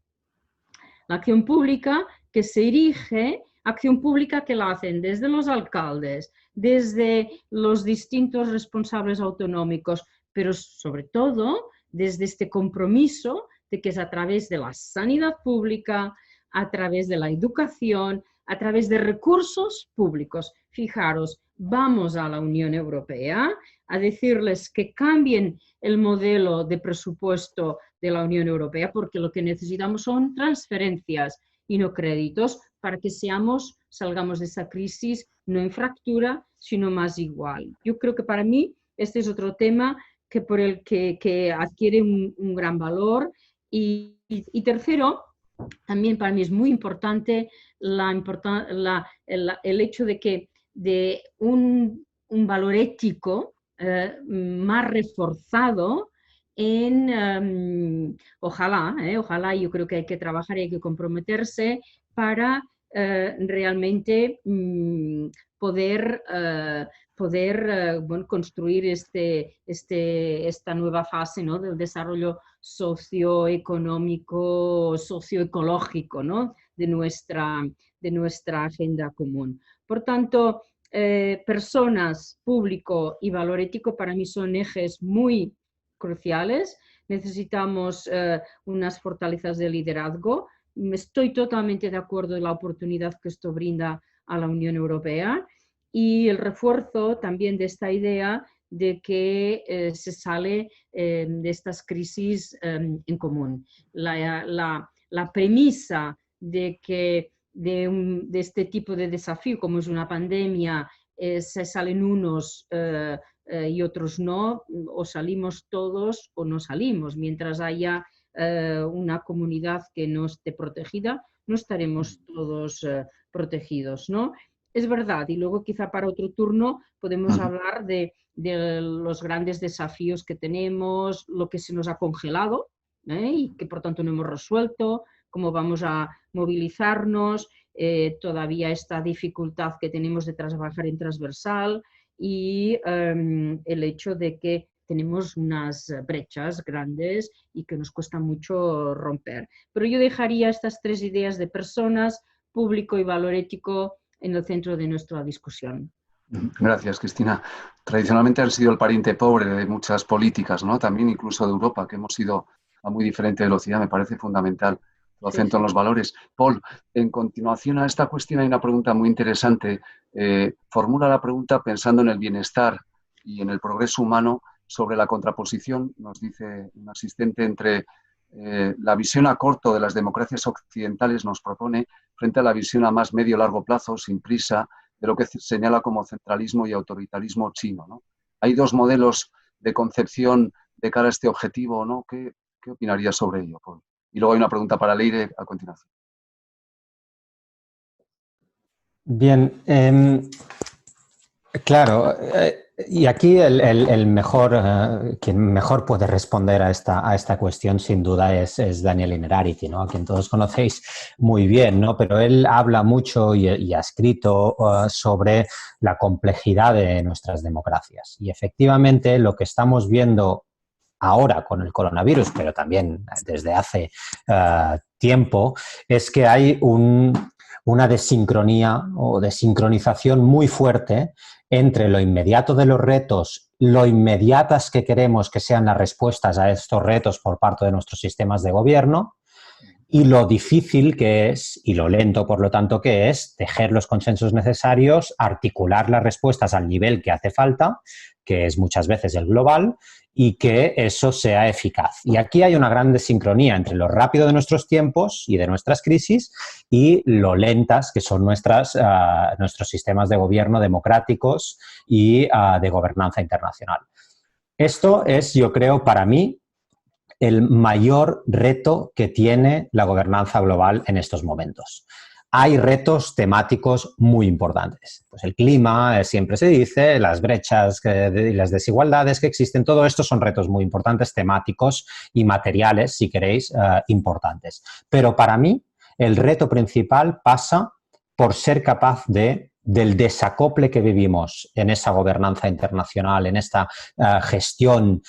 La acción pública que se erige, acción pública que la hacen desde los alcaldes, desde los distintos responsables autonómicos, pero sobre todo desde este compromiso de que es a través de la sanidad pública, a través de la educación, a través de recursos públicos. Fijaros, vamos a la Unión Europea a decirles que cambien el modelo de presupuesto de la Unión Europea, porque lo que necesitamos son transferencias y no créditos para que salgamos de esa crisis no en fractura, sino más igual. Yo creo que para mí este es otro tema por el que adquiere un gran valor. Y tercero, también para mí es muy importante el hecho de que de un valor ético más reforzado ojalá, yo creo que hay que trabajar y hay que comprometerse para realmente poder construir esta nueva fase, ¿no?, del desarrollo socioeconómico, socioecológico, ¿no?, de nuestra agenda común. Por tanto, personas, público y valor ético para mí son ejes muy cruciales. Necesitamos unas fortalezas de liderazgo. Estoy totalmente de acuerdo en la oportunidad que esto brinda a la Unión Europea y el refuerzo también de esta idea de que se sale de estas crisis en común. La premisa de que de este tipo de desafío, como es una pandemia, se salen unos y otros no, o salimos todos o no salimos. Mientras haya una comunidad que no esté protegida, no estaremos todos protegidos, ¿no? Es verdad, y luego quizá para otro turno podemos hablar de los grandes desafíos que tenemos, lo que se nos ha congelado y que por tanto no hemos resuelto, cómo vamos a movilizarnos, todavía esta dificultad que tenemos de trabajar en transversal y el hecho de que tenemos unas brechas grandes y que nos cuesta mucho romper. Pero yo dejaría estas tres ideas de personas, público y valor ético en el centro de nuestra discusión. Gracias, Cristina. Tradicionalmente han sido el pariente pobre de muchas políticas, ¿no? También incluso de Europa, que hemos ido a muy diferente velocidad. Me parece fundamental el acento en los valores. Paul, en continuación a esta cuestión hay una pregunta muy interesante. Formula la pregunta pensando en el bienestar y en el progreso humano sobre la contraposición, nos dice un asistente, entre la visión a corto de las democracias occidentales, nos propone, frente a la visión a más medio-largo plazo, sin prisa, de lo que señala como centralismo y autoritarismo chino, ¿no? Hay dos modelos de concepción de cara a este objetivo, ¿no? ¿Qué opinarías sobre ello, Paul? Y luego hay una pregunta para Leire a continuación. Bien, claro, y aquí el mejor, quien mejor puede responder a esta cuestión sin duda es Daniel Innerarity, ¿no?, a quien todos conocéis muy bien, ¿no? Pero él habla mucho y ha escrito sobre la complejidad de nuestras democracias. Y efectivamente lo que estamos viendo ahora con el coronavirus, pero también desde hace tiempo, es que hay una desincronía o desincronización muy fuerte entre lo inmediato de los retos, lo inmediatas que queremos que sean las respuestas a estos retos por parte de nuestros sistemas de gobierno y lo difícil que es, y lo lento por lo tanto que es, tejer los consensos necesarios, articular las respuestas al nivel que hace falta, que es muchas veces el global, y que eso sea eficaz. Y aquí hay una gran desincronía entre lo rápido de nuestros tiempos y de nuestras crisis y lo lentas que son nuestros sistemas de gobierno democráticos y de gobernanza internacional. Esto es, yo creo, para mí, el mayor reto que tiene la gobernanza global en estos momentos. Hay retos temáticos muy importantes. Pues el clima, siempre se dice, las brechas y las desigualdades que existen, todo esto son retos muy importantes, temáticos y materiales, si queréis, importantes. Pero para mí, el reto principal pasa por ser capaz de del desacople que vivimos en esa gobernanza internacional, en esta gestión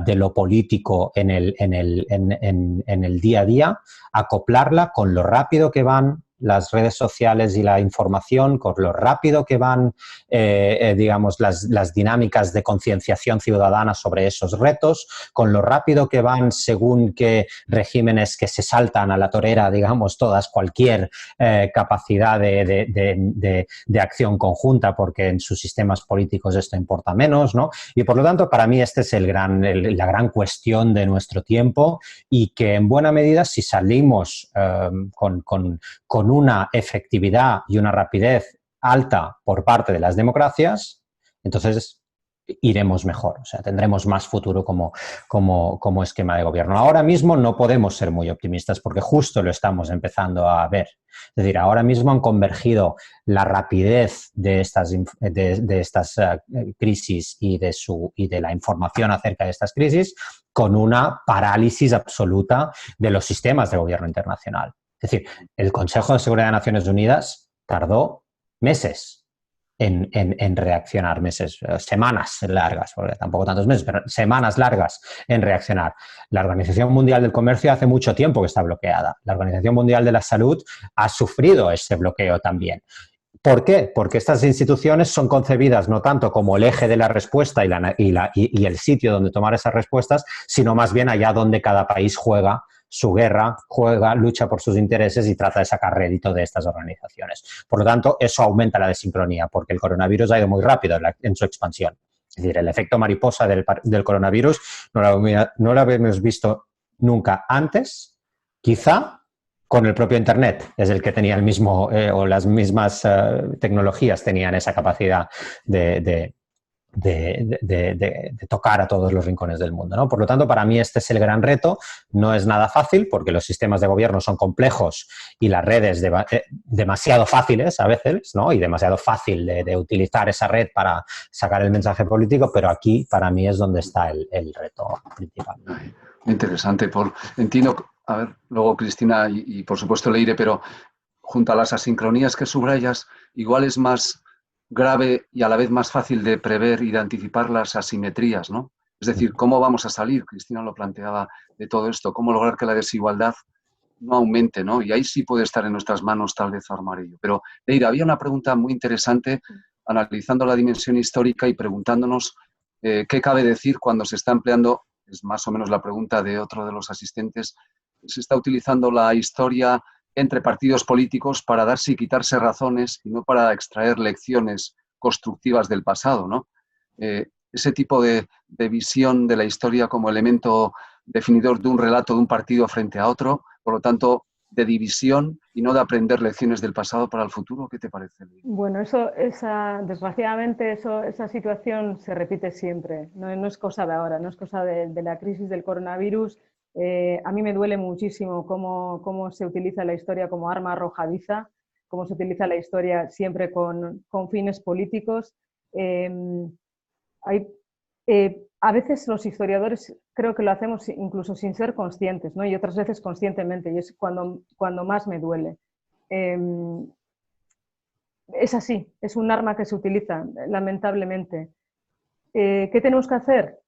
de lo político en el día a día, acoplarla con lo rápido que van las redes sociales y la información, con lo rápido que van, digamos, las dinámicas de concienciación ciudadana sobre esos retos, con lo rápido que van según qué regímenes que se saltan a la torera, digamos, todas, cualquier capacidad de acción conjunta, porque en sus sistemas políticos esto importa menos, ¿no? Y por lo tanto, para mí esta es la gran cuestión de nuestro tiempo, y que en buena medida, si salimos con una efectividad y una rapidez alta por parte de las democracias, entonces iremos mejor, o sea, tendremos más futuro como esquema de gobierno. Ahora mismo no podemos ser muy optimistas porque justo lo estamos empezando a ver. Es decir, ahora mismo han convergido la rapidez de estas crisis y de la información acerca de estas crisis con una parálisis absoluta de los sistemas de gobierno internacional. Es decir, el Consejo de Seguridad de Naciones Unidas tardó meses en reaccionar, semanas largas, porque tampoco tantos meses, pero semanas largas en reaccionar. La Organización Mundial del Comercio hace mucho tiempo que está bloqueada. La Organización Mundial de la Salud ha sufrido ese bloqueo también. ¿Por qué? Porque estas instituciones son concebidas no tanto como el eje de la respuesta y el sitio donde tomar esas respuestas, sino más bien allá donde cada país juega su guerra, lucha por sus intereses y trata de sacar rédito de estas organizaciones. Por lo tanto, eso aumenta la desincronía, porque el coronavirus ha ido muy rápido en su expansión. Es decir, el efecto mariposa del coronavirus no lo habíamos visto nunca antes, quizá con el propio Internet, es el que tenía el mismo, o las mismas tecnologías tenían esa capacidad de tocar a todos los rincones del mundo, ¿no? Por lo tanto, para mí este es el gran reto. No es nada fácil porque los sistemas de gobierno son complejos y las redes demasiado fáciles a veces, ¿no? Y demasiado fácil de utilizar esa red para sacar el mensaje político, pero aquí para mí es donde está el reto principal. Muy interesante, Paul. Entiendo, a ver, luego Cristina y por supuesto Leire, pero junto a las asincronías que subrayas, igual es más grave y a la vez más fácil de prever y de anticipar las asimetrías, ¿no? Es decir, ¿cómo vamos a salir? Cristina lo planteaba, de todo esto, cómo lograr que la desigualdad no aumente, ¿no? Y ahí sí puede estar en nuestras manos tal vez armar ello. Pero, Leire, había una pregunta muy interesante analizando la dimensión histórica y preguntándonos qué cabe decir cuando se está empleando, es más o menos la pregunta de otro de los asistentes, se está utilizando la historia entre partidos políticos para darse y quitarse razones y no para extraer lecciones constructivas del pasado, ¿no? Ese tipo de visión de la historia como elemento definidor de un relato de un partido frente a otro, por lo tanto, de división y no de aprender lecciones del pasado para el futuro. ¿Qué te parece, Luis? Bueno, desgraciadamente esa situación se repite siempre. No es cosa de ahora, no es cosa de la crisis del coronavirus. A mí me duele muchísimo cómo se utiliza la historia como arma arrojadiza, cómo se utiliza la historia siempre con fines políticos. A veces los historiadores creo que lo hacemos incluso sin ser conscientes, ¿no? Y otras veces conscientemente, y es cuando más me duele. Es así, es un arma que se utiliza, lamentablemente. ¿Qué tenemos que hacer?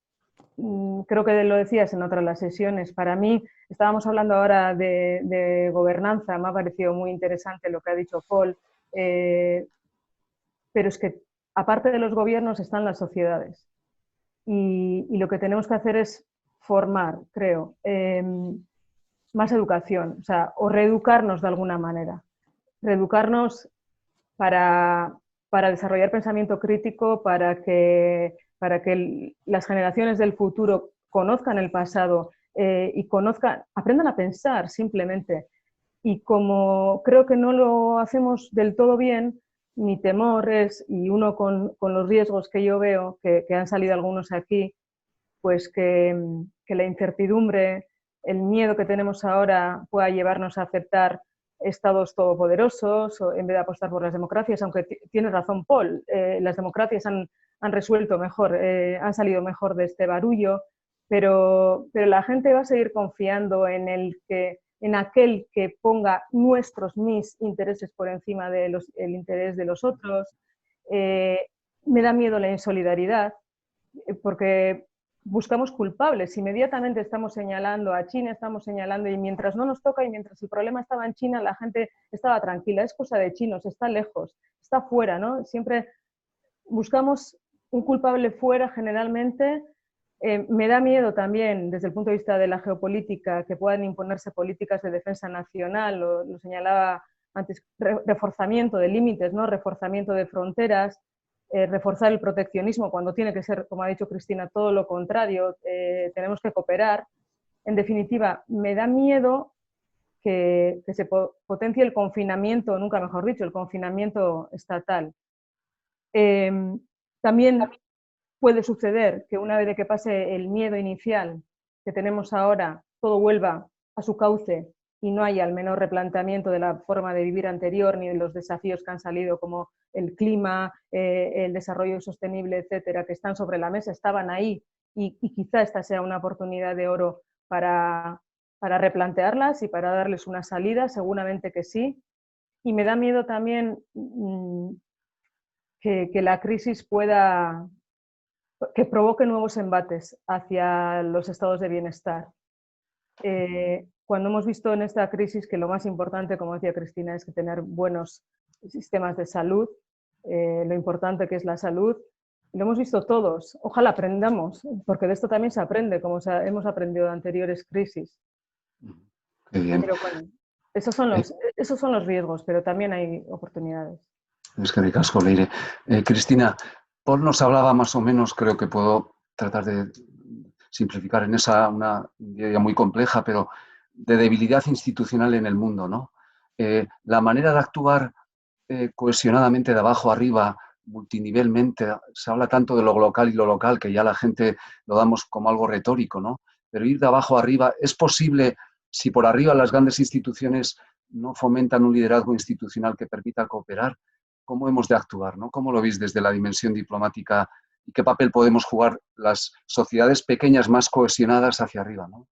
Creo que lo decías en otra de las sesiones. Para mí, estábamos hablando ahora de gobernanza, me ha parecido muy interesante lo que ha dicho Paul, pero es que aparte de los gobiernos están las sociedades. Y lo que tenemos que hacer es formar, creo, más educación, o sea, o reeducarnos de alguna manera. Reeducarnos para desarrollar pensamiento crítico, para que las generaciones del futuro conozcan el pasado y aprendan a pensar simplemente. Y como creo que no lo hacemos del todo bien, mi temor es, y uno con los riesgos que yo veo, que han salido algunos aquí, pues que la incertidumbre, el miedo que tenemos ahora pueda llevarnos a aceptar estados todopoderosos en vez de apostar por las democracias, aunque tiene razón Paul, las democracias han resuelto mejor, han salido mejor de este barullo, pero la gente va a seguir confiando en el que en aquel que ponga mis intereses por encima del interés de los otros. Me da miedo la insolidaridad, porque buscamos culpables. Inmediatamente estamos señalando a China, estamos señalando, y mientras no nos toca y mientras el problema estaba en China, la gente estaba tranquila. Es cosa de chinos, está lejos, está fuera, ¿no? Siempre buscamos un culpable fuera generalmente. Me da miedo también, desde el punto de vista de la geopolítica, que puedan imponerse políticas de defensa nacional, lo señalaba antes, reforzamiento de límites, ¿no? Reforzamiento de fronteras, reforzar el proteccionismo cuando tiene que ser, como ha dicho Cristina, todo lo contrario, tenemos que cooperar. En definitiva, me da miedo que se potencie el confinamiento, nunca mejor dicho, el confinamiento estatal. También puede suceder que una vez de que pase el miedo inicial que tenemos ahora, todo vuelva a su cauce y no haya el menor replanteamiento de la forma de vivir anterior ni de los desafíos que han salido como el clima, el desarrollo sostenible, etcétera, que están sobre la mesa, estaban ahí y quizá esta sea una oportunidad de oro para replantearlas y para darles una salida, seguramente que sí. Y me da miedo también que la crisis que provoque nuevos embates hacia los estados de bienestar. Cuando hemos visto en esta crisis que lo más importante, como decía Cristina, es que tener buenos sistemas de salud, lo importante que es la salud, lo hemos visto todos. Ojalá aprendamos, porque de esto también se aprende, como hemos aprendido de anteriores crisis. Qué bien. Pero bueno, esos son los riesgos, pero también hay oportunidades. Es que ricasco, Leire. Cristina, Paul nos hablaba más o menos, creo que puedo tratar de simplificar en una idea muy compleja, pero de debilidad institucional en el mundo, ¿no? La manera de actuar cohesionadamente de abajo arriba, multinivelmente, se habla tanto de lo local y lo local que ya la gente lo damos como algo retórico, ¿no? Pero ir de abajo arriba, ¿es posible si por arriba las grandes instituciones no fomentan un liderazgo institucional que permita cooperar? ¿Cómo hemos de actuar, ¿no? ¿Cómo lo veis desde la dimensión diplomática y qué papel podemos jugar las sociedades pequeñas más cohesionadas hacia arriba, ¿no?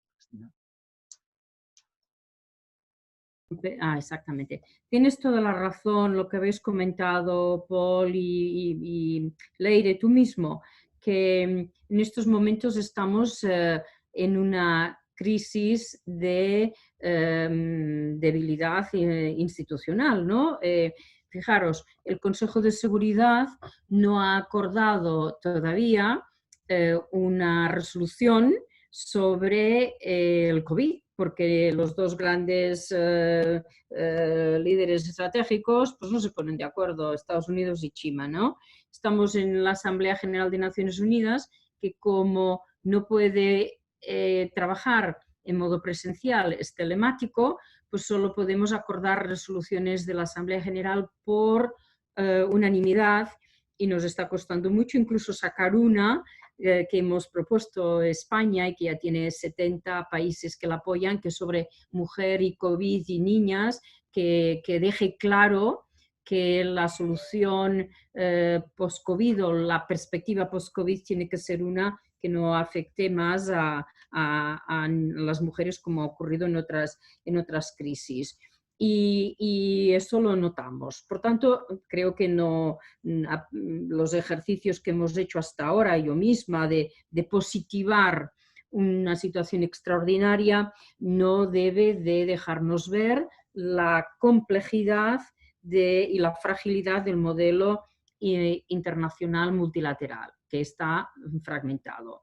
Exactamente. Tienes toda la razón, lo que habéis comentado, Paul y Leire, tú mismo, que en estos momentos estamos en una crisis de debilidad institucional, ¿no? Fijaros, el Consejo de Seguridad no ha acordado todavía una resolución sobre el COVID, porque los dos grandes líderes estratégicos pues no se ponen de acuerdo, Estados Unidos y China, ¿no? Estamos en la Asamblea General de Naciones Unidas, que como no puede trabajar en modo presencial, es telemático, pues solo podemos acordar resoluciones de la Asamblea General por unanimidad, y nos está costando mucho incluso sacar una que hemos propuesto España y que ya tiene 70 países que la apoyan, que es sobre mujer y COVID y niñas, que deje claro que la solución post-COVID o la perspectiva post-COVID tiene que ser una que no afecte más a las mujeres como ha ocurrido en otras crisis. Y eso lo notamos. Por tanto, creo que no, los ejercicios que hemos hecho hasta ahora, yo misma, de positivar una situación extraordinaria, no debe de dejarnos ver la complejidad y la fragilidad del modelo internacional multilateral, que está fragmentado.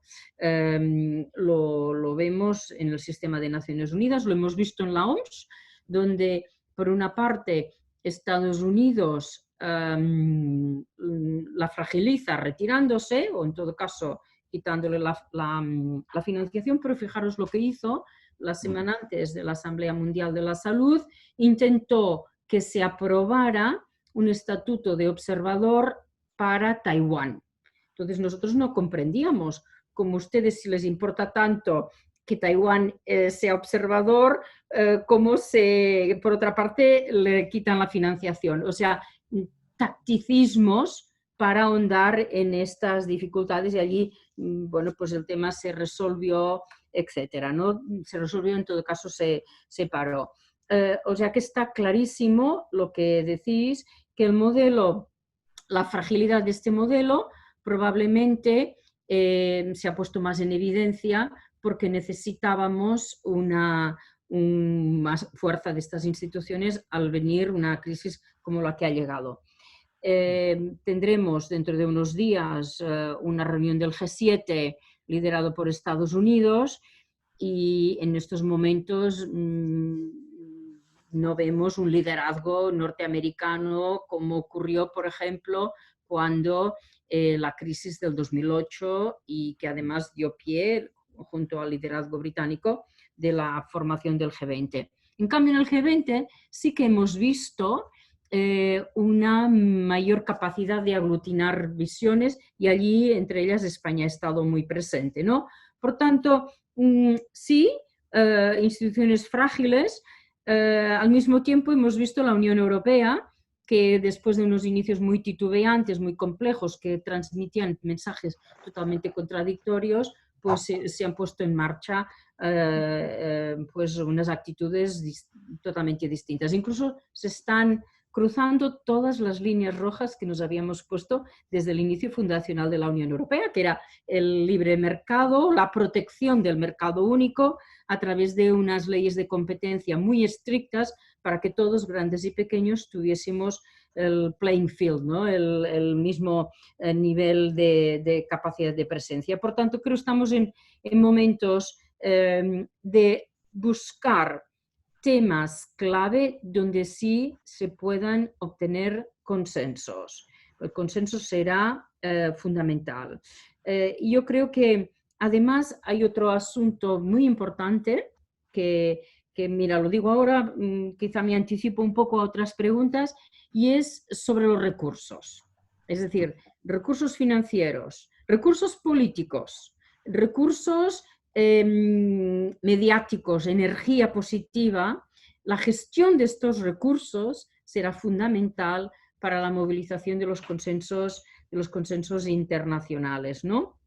Lo vemos en el sistema de Naciones Unidas, lo hemos visto en la OMS, donde por una parte Estados Unidos la fragiliza retirándose, o en todo caso quitándole la financiación, pero fijaros lo que hizo la semana antes de la Asamblea Mundial de la Salud, intentó que se aprobara un estatuto de observador para Taiwán. Entonces nosotros no comprendíamos, como ustedes, si les importa tanto que Taiwán sea observador, como por otra parte le quitan la financiación. O sea, tacticismos para ahondar en estas dificultades, y allí, bueno, pues el tema se resolvió etcétera, ¿no? Se resolvió, en todo caso se paró. O sea que está clarísimo lo que decís, que el modelo, la fragilidad de este modelo probablemente se ha puesto más en evidencia porque necesitábamos más fuerza de estas instituciones al venir una crisis como la que ha llegado. Tendremos dentro de unos días una reunión del G7 liderado por Estados Unidos y en estos momentos no vemos un liderazgo norteamericano como ocurrió, por ejemplo, cuando la crisis del 2008 y que además dio pie, junto al liderazgo británico, de la formación del G20. En cambio, en el G20 sí que hemos visto una mayor capacidad de aglutinar visiones y allí, entre ellas, España ha estado muy presente, ¿no? Por tanto, sí, instituciones frágiles. Al mismo tiempo hemos visto la Unión Europea, que después de unos inicios muy titubeantes, muy complejos, que transmitían mensajes totalmente contradictorios, pues se han puesto en marcha pues unas actitudes totalmente distintas. Incluso se están cruzando todas las líneas rojas que nos habíamos puesto desde el inicio fundacional de la Unión Europea, que era el libre mercado, la protección del mercado único a través de unas leyes de competencia muy estrictas para que todos, grandes y pequeños, tuviésemos el playing field, ¿no? el mismo nivel de capacidad de presencia. Por tanto, creo que estamos en momentos de buscar temas clave donde sí se puedan obtener consensos. El consenso será fundamental. Yo creo que además hay otro asunto muy importante que mira, lo digo ahora, quizá me anticipo un poco a otras preguntas, y es sobre los recursos. Es decir, recursos financieros, recursos políticos, recursos mediáticos, energía positiva. La gestión de estos recursos será fundamental para la movilización de los consensos internacionales, ¿no?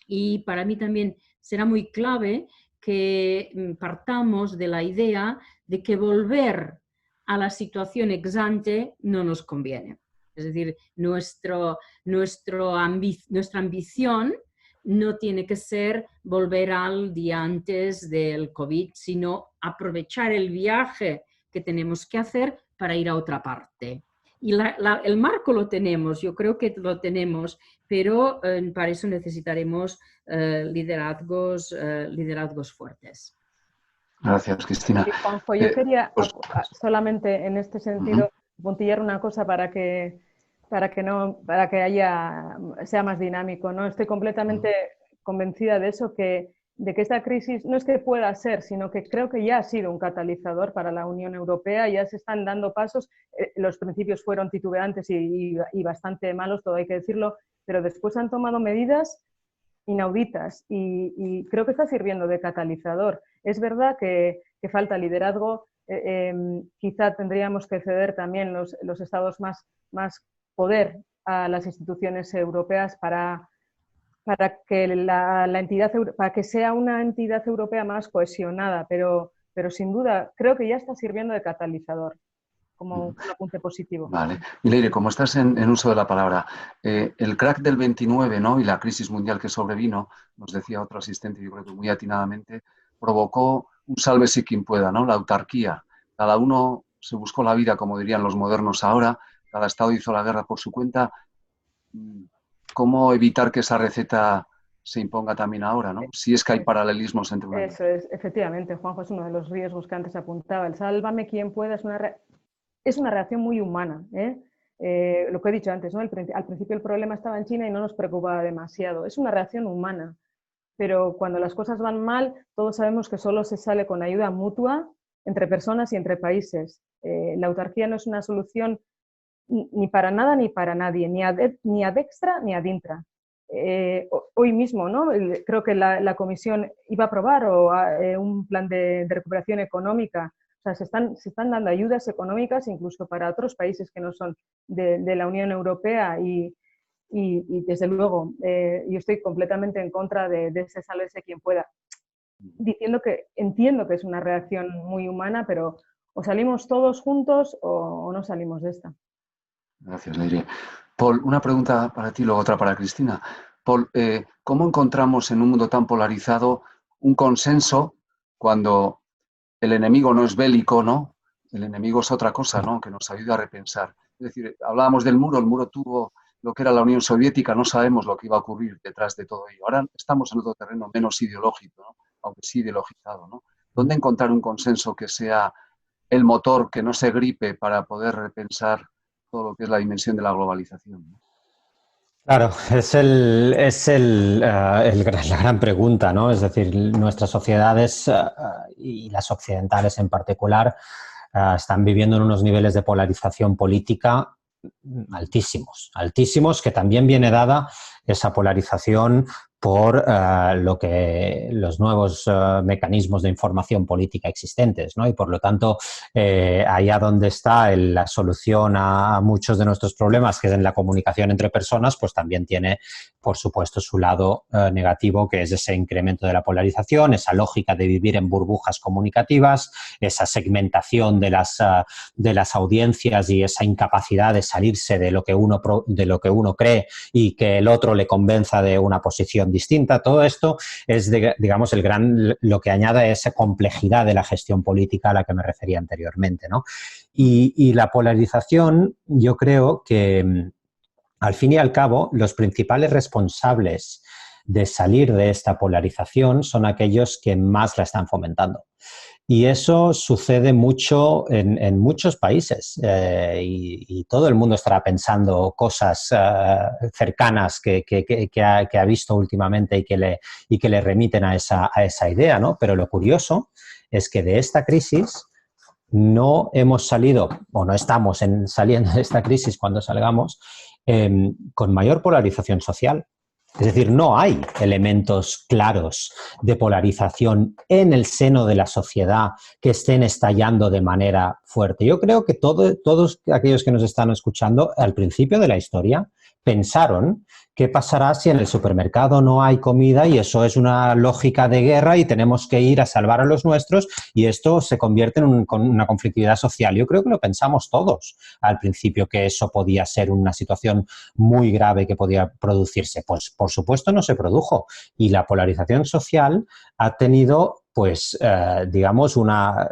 Y para mí también será muy clave que partamos de la idea de que volver a la situación ex ante no nos conviene. Es decir, nuestra ambición no tiene que ser volver al día antes del COVID, sino aprovechar el viaje que tenemos que hacer para ir a otra parte. Y el marco lo tenemos, yo creo que lo tenemos, pero para eso necesitaremos liderazgos fuertes. Gracias, Cristina. Sí, Juanjo, yo quería solamente en este sentido puntillar una cosa para que sea más dinámico, ¿no? Estoy completamente convencida de eso, de que esta crisis no es que pueda ser, sino que creo que ya ha sido un catalizador para la Unión Europea, ya se están dando pasos, los principios fueron titubeantes y bastante malos, todo hay que decirlo, pero después han tomado medidas inauditas y creo que está sirviendo de catalizador. Es verdad que falta liderazgo, quizá tendríamos que ceder también los estados más poder a las instituciones europeas para que sea una entidad europea más cohesionada, pero sin duda creo que ya está sirviendo de catalizador, como un apunte positivo. Vale. Mileire, como estás en uso de la palabra, el crack del 29, ¿no? Y la crisis mundial que sobrevino, nos decía otro asistente, yo creo que muy atinadamente, provocó un sálvese quien pueda, ¿no? La autarquía. Cada uno se buscó la vida, como dirían los modernos ahora, cada estado hizo la guerra por su cuenta. ¿Cómo evitar que esa receta se imponga también ahora, ¿no? Si es que hay paralelismos entre una y otra. Eso es, efectivamente, Juanjo, es uno de los riesgos que antes apuntaba. El sálvame quien pueda es una reacción muy humana, ¿eh? Lo que he dicho antes, ¿no? Al principio el problema estaba en China y no nos preocupaba demasiado. Es una reacción humana, pero cuando las cosas van mal, todos sabemos que solo se sale con ayuda mutua entre personas y entre países. La autarquía no es una solución ni para nada ni para nadie, ni ad extra ni ad intra. Hoy mismo, ¿no? Creo que la Comisión iba a aprobar un plan de recuperación económica. O sea, se están dando ayudas económicas incluso para otros países que no son de la Unión Europea y desde luego yo estoy completamente en contra de ese sálvese quien pueda. diciendo que entiendo que es una reacción muy humana, pero o salimos todos juntos o no salimos de esta. Gracias, Leire. Paul, una pregunta para ti, luego otra para Cristina. Paul, ¿cómo encontramos en un mundo tan polarizado un consenso cuando el enemigo no es bélico, ¿no? El enemigo es otra cosa, ¿no? Que nos ayuda a repensar. Es decir, hablábamos del muro, el muro tuvo lo que era la Unión Soviética, no sabemos lo que iba a ocurrir detrás de todo ello. Ahora estamos en otro terreno menos ideológico, ¿no? Aunque sí ideologizado, ¿no? ¿Dónde encontrar un consenso que sea el motor, que no se gripe para poder repensar todo lo que es la dimensión de la globalización, ¿no? Claro, la gran pregunta, ¿no? Es decir, nuestras sociedades y las occidentales en particular están viviendo en unos niveles de polarización política altísimos, que también viene dada esa polarización por los nuevos mecanismos de información política existentes, ¿no? Y por lo tanto, allá donde está la solución a muchos de nuestros problemas, que es en la comunicación entre personas, pues también tiene, por supuesto, su lado negativo, que es ese incremento de la polarización, esa lógica de vivir en burbujas comunicativas, esa segmentación de las audiencias y esa incapacidad de salirse de lo que uno cree y que el otro le convenza de una posición distinta. Todo esto es, digamos, lo que añade esa complejidad de la gestión política a la que me refería anteriormente, ¿no? Y la polarización, yo creo que, al fin y al cabo, los principales responsables de salir de esta polarización son aquellos que más la están fomentando. Y eso sucede mucho en muchos países y todo el mundo estará pensando cosas cercanas que ha visto últimamente y que le remiten a esa idea, ¿no? Pero lo curioso es que de esta crisis no hemos salido, o no estamos saliendo de esta crisis cuando salgamos, con mayor polarización social. Es decir, no hay elementos claros de polarización en el seno de la sociedad que estén estallando de manera fuerte. Yo creo que todos aquellos que nos están escuchando al principio de la historia pensaron qué pasará si en el supermercado no hay comida y eso es una lógica de guerra y tenemos que ir a salvar a los nuestros y esto se convierte en una conflictividad social. Yo creo que lo pensamos todos al principio, que eso podía ser una situación muy grave que podía producirse. Pues por supuesto no se produjo y la polarización social ha tenido, pues, digamos, una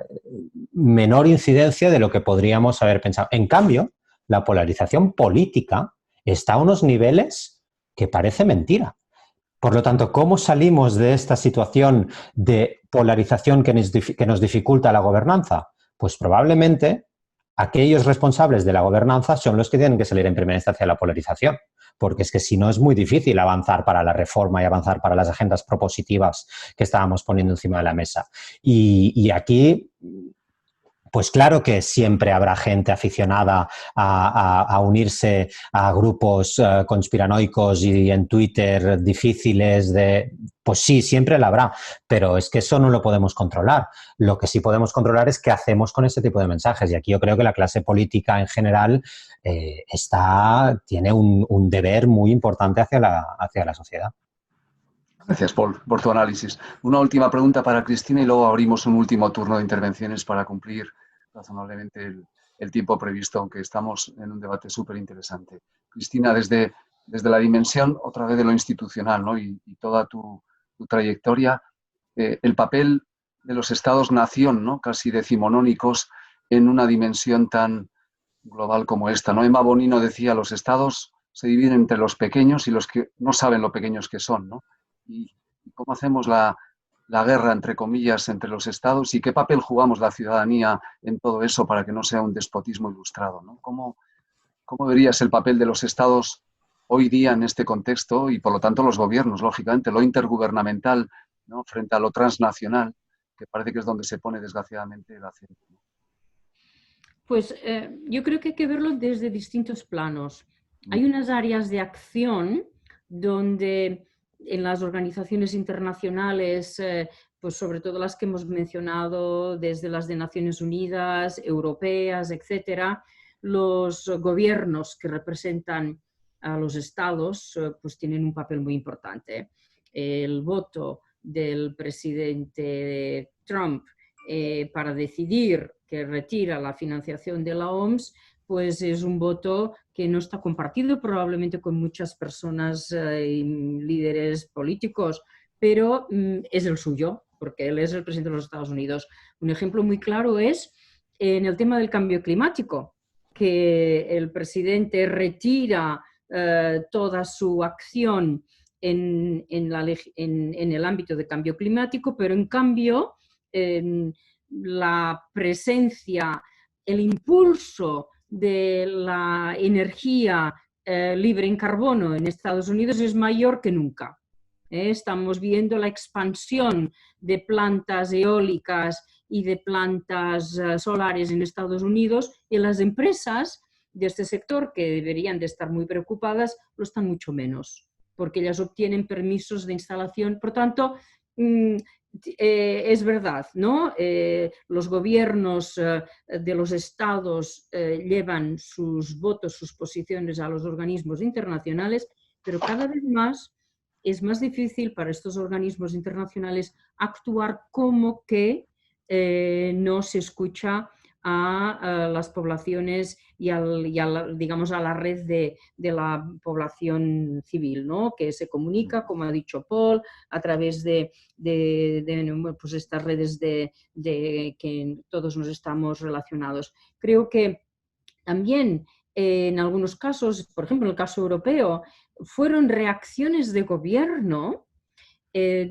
menor incidencia de lo que podríamos haber pensado. En cambio, la polarización política está a unos niveles que parece mentira. Por lo tanto, ¿cómo salimos de esta situación de polarización que nos dificulta la gobernanza? Pues probablemente aquellos responsables de la gobernanza son los que tienen que salir en primera instancia de la polarización, porque es que si no es muy difícil avanzar para la reforma y avanzar para las agendas propositivas que estábamos poniendo encima de la mesa. Y aquí, pues claro que siempre habrá gente aficionada a unirse a grupos conspiranoicos y en Twitter difíciles de... Pues sí, siempre la habrá, pero es que eso no lo podemos controlar. Lo que sí podemos controlar es qué hacemos con ese tipo de mensajes. Y aquí yo creo que la clase política en general tiene un deber muy importante hacia la sociedad. Gracias, Paul, por tu análisis. Una última pregunta para Cristina y luego abrimos un último turno de intervenciones para cumplir razonablemente el tiempo previsto, aunque estamos en un debate súper interesante. Cristina, desde la dimensión otra vez de lo institucional, ¿no? y toda tu trayectoria, el papel de los estados-nación, ¿no? Casi decimonónicos en una dimensión tan global como esta, ¿no? Emma Bonino decía, los estados se dividen entre los pequeños y los que no saben lo pequeños que son, ¿no? Y cómo hacemos la guerra, entre comillas, entre los estados y qué papel jugamos la ciudadanía en todo eso para que no sea un despotismo ilustrado, ¿no? ¿Cómo verías el papel de los estados hoy día en este contexto y, por lo tanto, los gobiernos, lógicamente, lo intergubernamental, ¿no? Frente a lo transnacional, que parece que es donde se pone, desgraciadamente, el acento? Pues yo creo que hay que verlo desde distintos planos. Hay unas áreas de acción donde en las organizaciones internacionales, pues sobre todo las que hemos mencionado, desde las de Naciones Unidas, europeas, etcétera, los gobiernos que representan a los estados pues tienen un papel muy importante. El voto del presidente Trump para decidir que retira la financiación de la OMS, pues es un voto que no está compartido probablemente con muchas personas y líderes políticos, pero es el suyo, porque él es el presidente de los Estados Unidos. Un ejemplo muy claro es en el tema del cambio climático, que el presidente retira toda su acción en el ámbito de cambio climático, pero en cambio la presencia, el impulso de la energía libre en carbono en Estados Unidos es mayor que nunca. Estamos viendo la expansión de plantas eólicas y de plantas solares en Estados Unidos, y las empresas de este sector, que deberían de estar muy preocupadas, lo están mucho menos, porque ellas obtienen permisos de instalación. Por tanto, es verdad, ¿no? Los gobiernos de los estados llevan sus votos, sus posiciones a los organismos internacionales, pero cada vez más es más difícil para estos organismos internacionales actuar como que no se escucha a las poblaciones y digamos, a la red de la población civil, ¿no? Que se comunica, como ha dicho Paul, a través de pues estas redes de que todos nos estamos relacionados. Creo que también en algunos casos, por ejemplo en el caso europeo, fueron reacciones de gobierno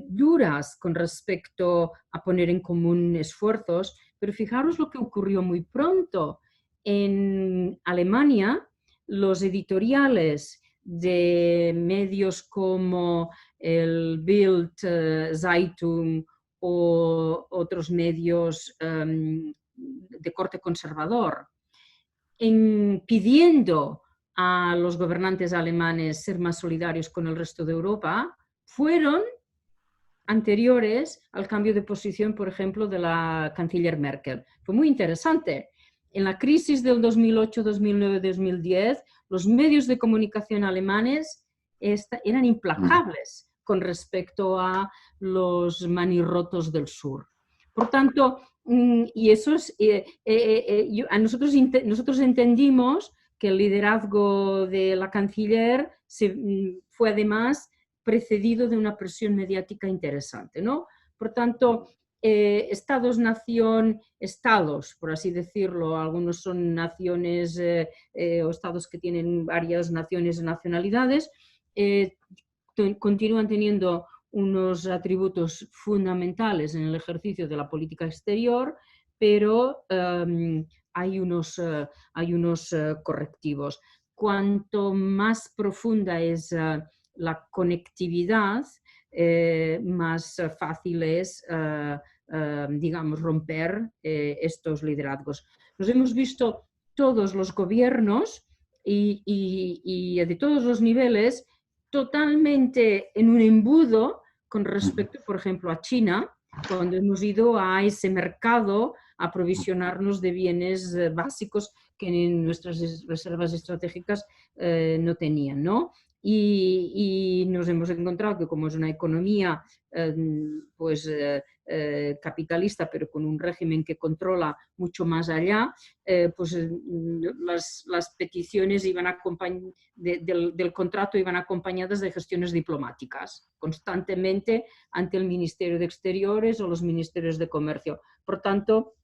duras con respecto a poner en común esfuerzos, pero fijaros lo que ocurrió muy pronto. En Alemania, los editoriales de medios como el Bild Zeitung o otros medios de corte conservador, pidiendo a los gobernantes alemanes ser más solidarios con el resto de Europa, fueron anteriores al cambio de posición, por ejemplo, de la canciller Merkel. Fue muy interesante. En la crisis del 2008, 2009, 2010, los medios de comunicación alemanes eran implacables con respecto a los manirrotos del sur. Por tanto, y eso es, nosotros entendimos que el liderazgo de la canciller fue además precedido de una presión mediática interesante, ¿no? Por tanto, estados-nación, estados, por así decirlo, algunos son naciones o estados que tienen varias naciones y nacionalidades, continúan teniendo unos atributos fundamentales en el ejercicio de la política exterior, pero hay unos correctivos. Cuanto más profunda es la conectividad, más fácil es, digamos, romper estos liderazgos. Nos hemos visto todos los gobiernos y de todos los niveles totalmente en un embudo con respecto, por ejemplo, a China, cuando hemos ido a ese mercado a aprovisionarnos de bienes básicos que en nuestras reservas estratégicas no tenían, ¿no? Y nos hemos encontrado que como es una economía capitalista, pero con un régimen que controla mucho más allá, pues las peticiones del contrato iban acompañadas de gestiones diplomáticas constantemente ante el Ministerio de Exteriores o los Ministerios de Comercio. Por tanto,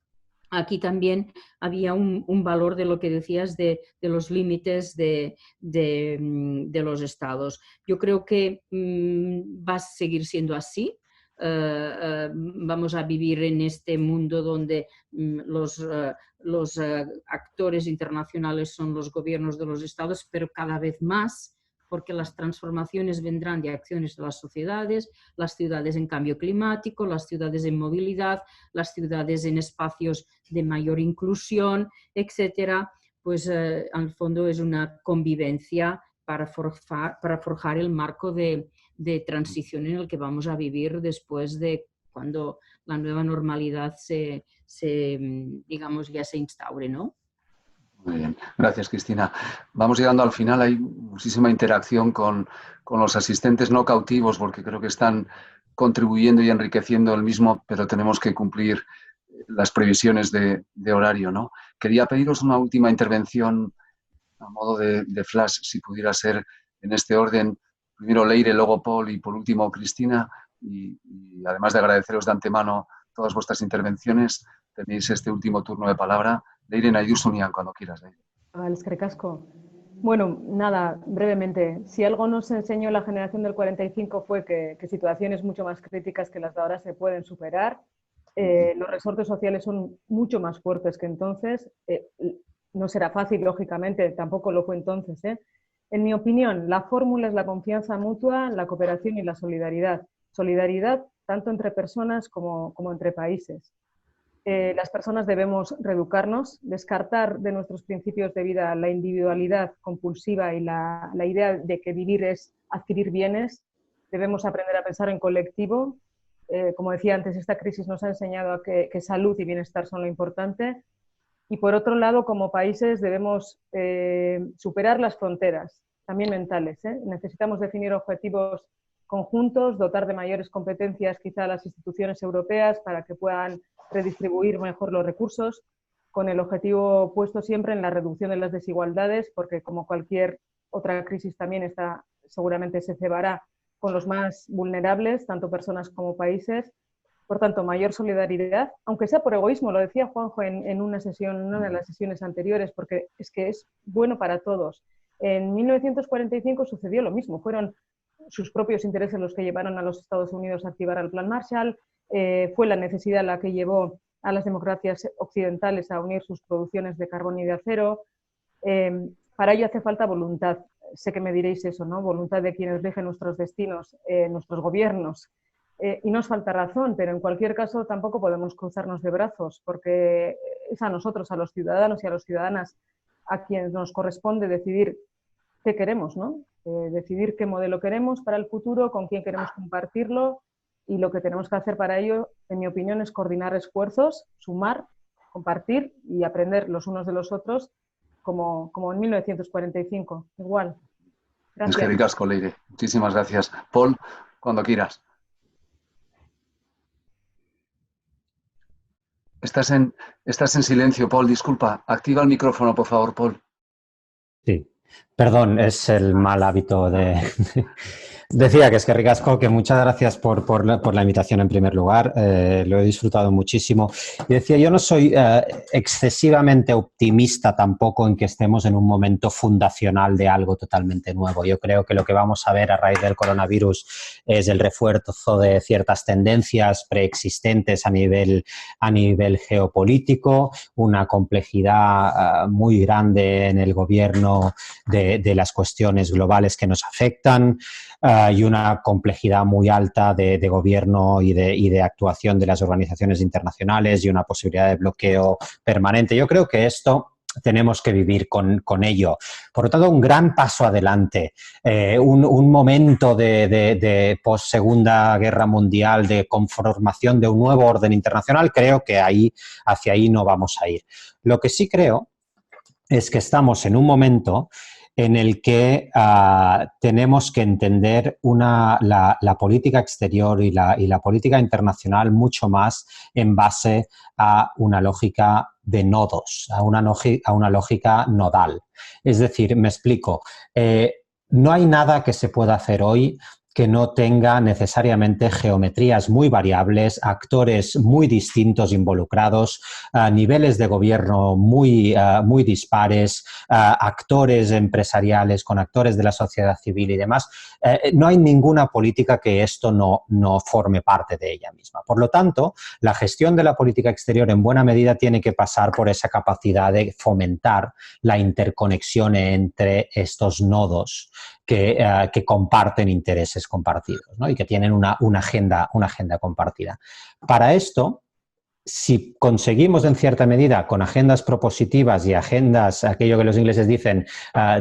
aquí también había un valor de lo que decías de los límites de los estados. Yo creo que va a seguir siendo así. Vamos a vivir en este mundo donde los actores internacionales son los gobiernos de los estados, pero cada vez más, porque las transformaciones vendrán de acciones de las sociedades, las ciudades en cambio climático, las ciudades en movilidad, las ciudades en espacios de mayor inclusión, etcétera. Pues al fondo es una convivencia para forjar el marco de transición en el que vamos a vivir después de cuando la nueva normalidad digamos, ya se instaure, ¿no? Muy bien, gracias Cristina. Vamos llegando al final, hay muchísima interacción con los asistentes no cautivos porque creo que están contribuyendo y enriqueciendo el mismo, pero tenemos que cumplir las previsiones de horario, ¿no? Quería pediros una última intervención a modo de flash, si pudiera ser en este orden. Primero Leire, luego Paul y por último Cristina. Y además de agradeceros de antemano todas vuestras intervenciones, tenéis este último turno de palabra. Leire Naidusunian, cuando quieras, Leire. Vale, es que casco. Bueno, nada, brevemente. Si algo nos enseñó la generación del 45 fue que situaciones mucho más críticas que las de ahora se pueden superar. Los resortes sociales son mucho más fuertes que entonces. No será fácil, lógicamente, tampoco lo fue entonces. En mi opinión, la fórmula es la confianza mutua, la cooperación y la solidaridad. Solidaridad tanto entre personas como entre países. Las personas debemos reeducarnos, descartar de nuestros principios de vida la individualidad compulsiva y la idea de que vivir es adquirir bienes. Debemos aprender a pensar en colectivo. Como decía antes, esta crisis nos ha enseñado que salud y bienestar son lo importante. Y por otro lado, como países debemos superar las fronteras, también mentales. Necesitamos definir objetivos conjuntos, dotar de mayores competencias quizá a las instituciones europeas para que puedan redistribuir mejor los recursos, con el objetivo puesto siempre en la reducción de las desigualdades, porque como cualquier otra crisis también seguramente se cebará con los más vulnerables, tanto personas como países. Por tanto, mayor solidaridad, aunque sea por egoísmo, lo decía Juanjo en una de las sesiones anteriores, porque es que es bueno para todos. En 1945 sucedió lo mismo, fueron sus propios intereses los que llevaron a los Estados Unidos a activar el Plan Marshall, fue la necesidad la que llevó a las democracias occidentales a unir sus producciones de carbón y de acero. Para ello hace falta voluntad. Sé que me diréis eso, ¿no? Voluntad de quienes rigen nuestros destinos, nuestros gobiernos. Y nos falta razón, pero en cualquier caso tampoco podemos cruzarnos de brazos, porque es a nosotros, a los ciudadanos y a las ciudadanas, a quienes nos corresponde decidir qué queremos, ¿no? Decidir qué modelo queremos para el futuro, con quién queremos compartirlo, y lo que tenemos que hacer para ello, en mi opinión, es coordinar esfuerzos, sumar, compartir y aprender los unos de los otros, como en 1945, igual. Gracias. Es que ricasco, Leire. Muchísimas gracias. Paul, cuando quieras. Estás en silencio, Paul, disculpa. Activa el micrófono, por favor, Paul. Sí, perdón, es el mal hábito de... Decía que es que ricasco, que muchas gracias por la invitación en primer lugar, lo he disfrutado muchísimo. Y decía, yo no soy excesivamente optimista tampoco en que estemos en un momento fundacional de algo totalmente nuevo. Yo creo que lo que vamos a ver a raíz del coronavirus es el refuerzo de ciertas tendencias preexistentes a nivel geopolítico, una complejidad muy grande en el gobierno de las cuestiones globales que nos afectan, y una complejidad muy alta de gobierno y de actuación de las organizaciones internacionales y una posibilidad de bloqueo permanente. Yo creo que esto tenemos que vivir con ello. Por lo tanto, un gran paso adelante, un momento de post-Segunda Guerra Mundial, de conformación de un nuevo orden internacional, creo que hacia ahí no vamos a ir. Lo que sí creo es que estamos en un momento en el que tenemos que entender la política exterior y la política internacional mucho más en base a una lógica de nodos, a una lógica nodal. Es decir, me explico, no hay nada que se pueda hacer hoy que no tenga necesariamente geometrías muy variables, actores muy distintos involucrados, niveles de gobierno muy dispares, actores empresariales con actores de la sociedad civil y demás. No hay ninguna política que esto no forme parte de ella misma. Por lo tanto, la gestión de la política exterior en buena medida tiene que pasar por esa capacidad de fomentar la interconexión entre estos nodos que comparten intereses compartidos, ¿no? Y que tienen una agenda compartida. Para esto, si conseguimos en cierta medida con agendas propositivas y agendas, aquello que los ingleses dicen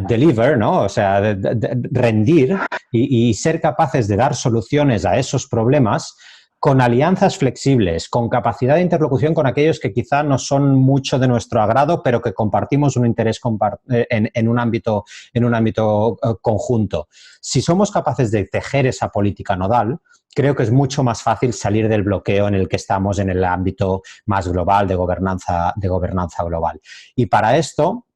deliver, ¿no? O sea, rendir y ser capaces de dar soluciones a esos problemas, con alianzas flexibles, con capacidad de interlocución con aquellos que quizá no son mucho de nuestro agrado, pero que compartimos un interés en un ámbito conjunto. Si somos capaces de tejer esa política nodal, creo que es mucho más fácil salir del bloqueo en el que estamos en el ámbito más global de gobernanza global. Y para esto,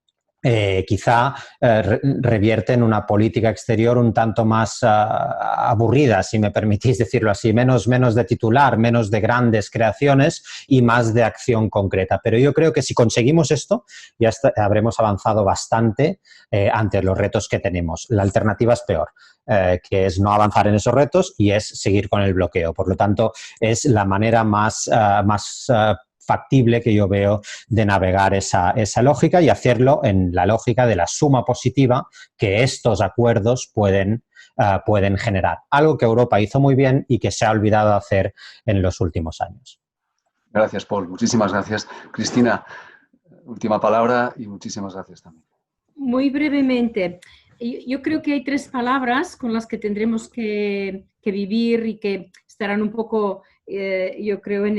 quizá revierte en una política exterior un tanto más aburrida, si me permitís decirlo así, menos de titular, menos de grandes creaciones y más de acción concreta. Pero yo creo que si conseguimos esto, ya habremos avanzado bastante ante los retos que tenemos. La alternativa es peor, que es no avanzar en esos retos y es seguir con el bloqueo. Por lo tanto, es la manera más factible que yo veo de navegar esa lógica y hacerlo en la lógica de la suma positiva que estos acuerdos pueden generar. Algo que Europa hizo muy bien y que se ha olvidado hacer en los últimos años. Gracias, Paul. Muchísimas gracias. Cristina, última palabra y muchísimas gracias también. Muy brevemente, yo creo que hay tres palabras con las que tendremos que vivir y que estarán un poco, yo creo, en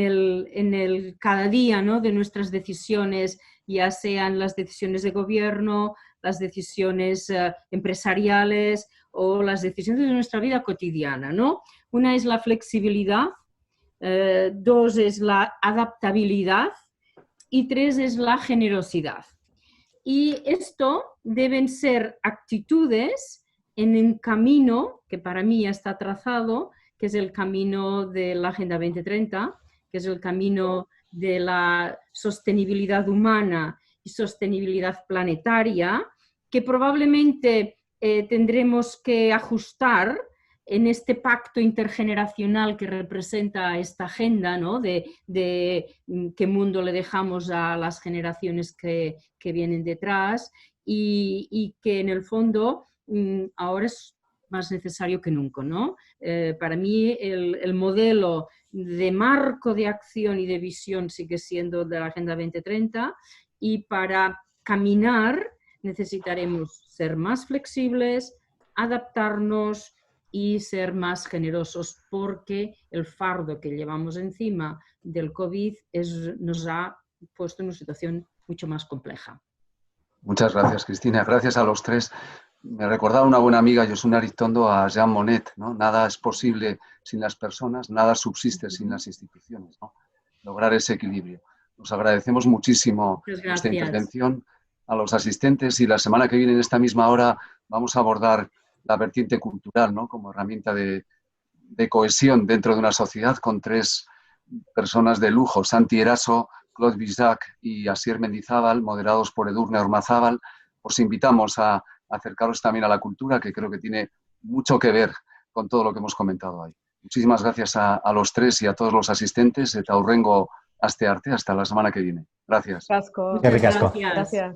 el cada día, ¿no?, de nuestras decisiones, ya sean las decisiones de gobierno, las decisiones empresariales o las decisiones de nuestra vida cotidiana, ¿no? Una es la flexibilidad, dos es la adaptabilidad y tres es la generosidad. Y esto deben ser actitudes en un camino que para mí ya está trazado, que es el camino de la Agenda 2030, que es el camino de la sostenibilidad humana y sostenibilidad planetaria, que probablemente tendremos que ajustar en este pacto intergeneracional que representa esta agenda, ¿no?, de qué mundo le dejamos a las generaciones que vienen detrás y que en el fondo ahora es más necesario que nunca, ¿no? Para mí el modelo de marco de acción y de visión sigue siendo de la Agenda 2030 y para caminar necesitaremos ser más flexibles, adaptarnos y ser más generosos porque el fardo que llevamos encima del COVID nos ha puesto en una situación mucho más compleja. Muchas gracias, Cristina. Gracias a los tres. Me recordaba una buena amiga, Josuna Aritondo, a Jean Monnet, ¿no? Nada es posible sin las personas, nada subsiste sin las instituciones, ¿no? Lograr ese equilibrio. Nos agradecemos muchísimo esta intervención a los asistentes y la semana que viene en esta misma hora vamos a abordar la vertiente cultural, ¿no?, como herramienta de cohesión dentro de una sociedad con tres personas de lujo, Santi Eraso, Claude Bissac y Asier Mendizábal, moderados por Edurne Ormazábal. Os invitamos a acercaros también a la cultura, que creo que tiene mucho que ver con todo lo que hemos comentado hoy. Muchísimas gracias a los tres y a todos los asistentes. Eta hurrengo astearte, hasta la semana que viene. Gracias. Casco. Muchas gracias. Gracias.